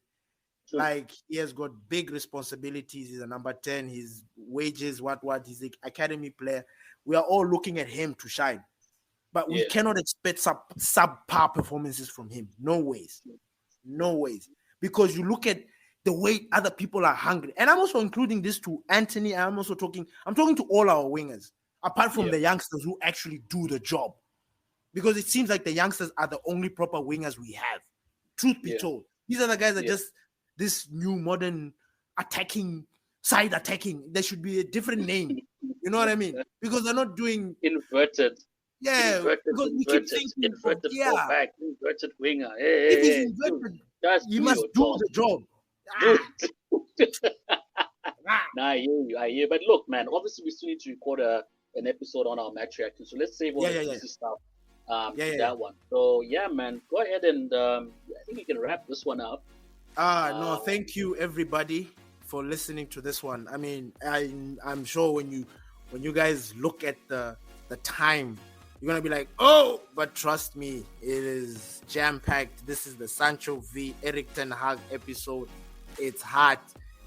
True. Like he has got big responsibilities. He's a number 10. His wages, what? He's an academy player. We are all looking at him to shine, but we Yeah, cannot expect subpar performances from him. No ways, no ways. Because you look at the way other people are hungry, and I'm also including this to Anthony. I'm talking to all our wingers, apart from yeah, the youngsters who actually do the job. Because it seems like the youngsters are the only proper wingers we have. Truth be yeah, told, these are the guys that yeah. just this new modern attacking side attacking. There should be a different name. You know what I mean? Because they're not doing. Inverted, Yeah, because we keep thinking of, inverted yeah, fullback, inverted winger. Hey, if hey, he's hey, dude, inverted, just he do must your do job. the job. Do Ah, it. ah. Nah, I hear you. I hear. But look, man, obviously we still need to record an episode on our match reaction. So let's save all Yeah, the yeah, yeah, juicy stuff yeah, to yeah, yeah. that one. So yeah, man, go ahead and I think we can wrap this one up. No, Um, thank you everybody for listening to this one. I mean, I'm sure when you guys look at the time, you're gonna be like, oh, but trust me, it is jam packed. This is the Sancho v Eric Ten Hag episode. It's hot.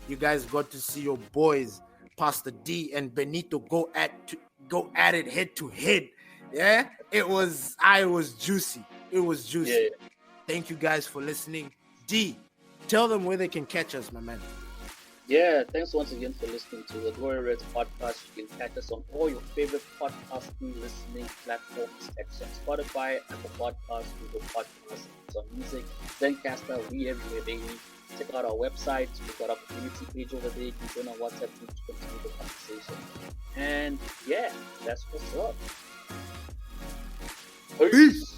You guys got to see your boys, Pastor D and Benito, go at it head to head. Yeah, it was juicy. It was juicy. yeah, Thank you guys for listening. D, tell them where they can catch us, my man. yeah. Thanks once again for listening to the Glory Reds podcast. You can catch us on all your favorite podcasting listening platforms, such as Spotify, Apple Podcasts, Google Podcasts, Amazon Music, Zencaster. We everywhere, baby. Check out our website. We've got our community page over there. You can join our WhatsApp group to continue the conversation. And yeah, that's what's up. Peace. Peace.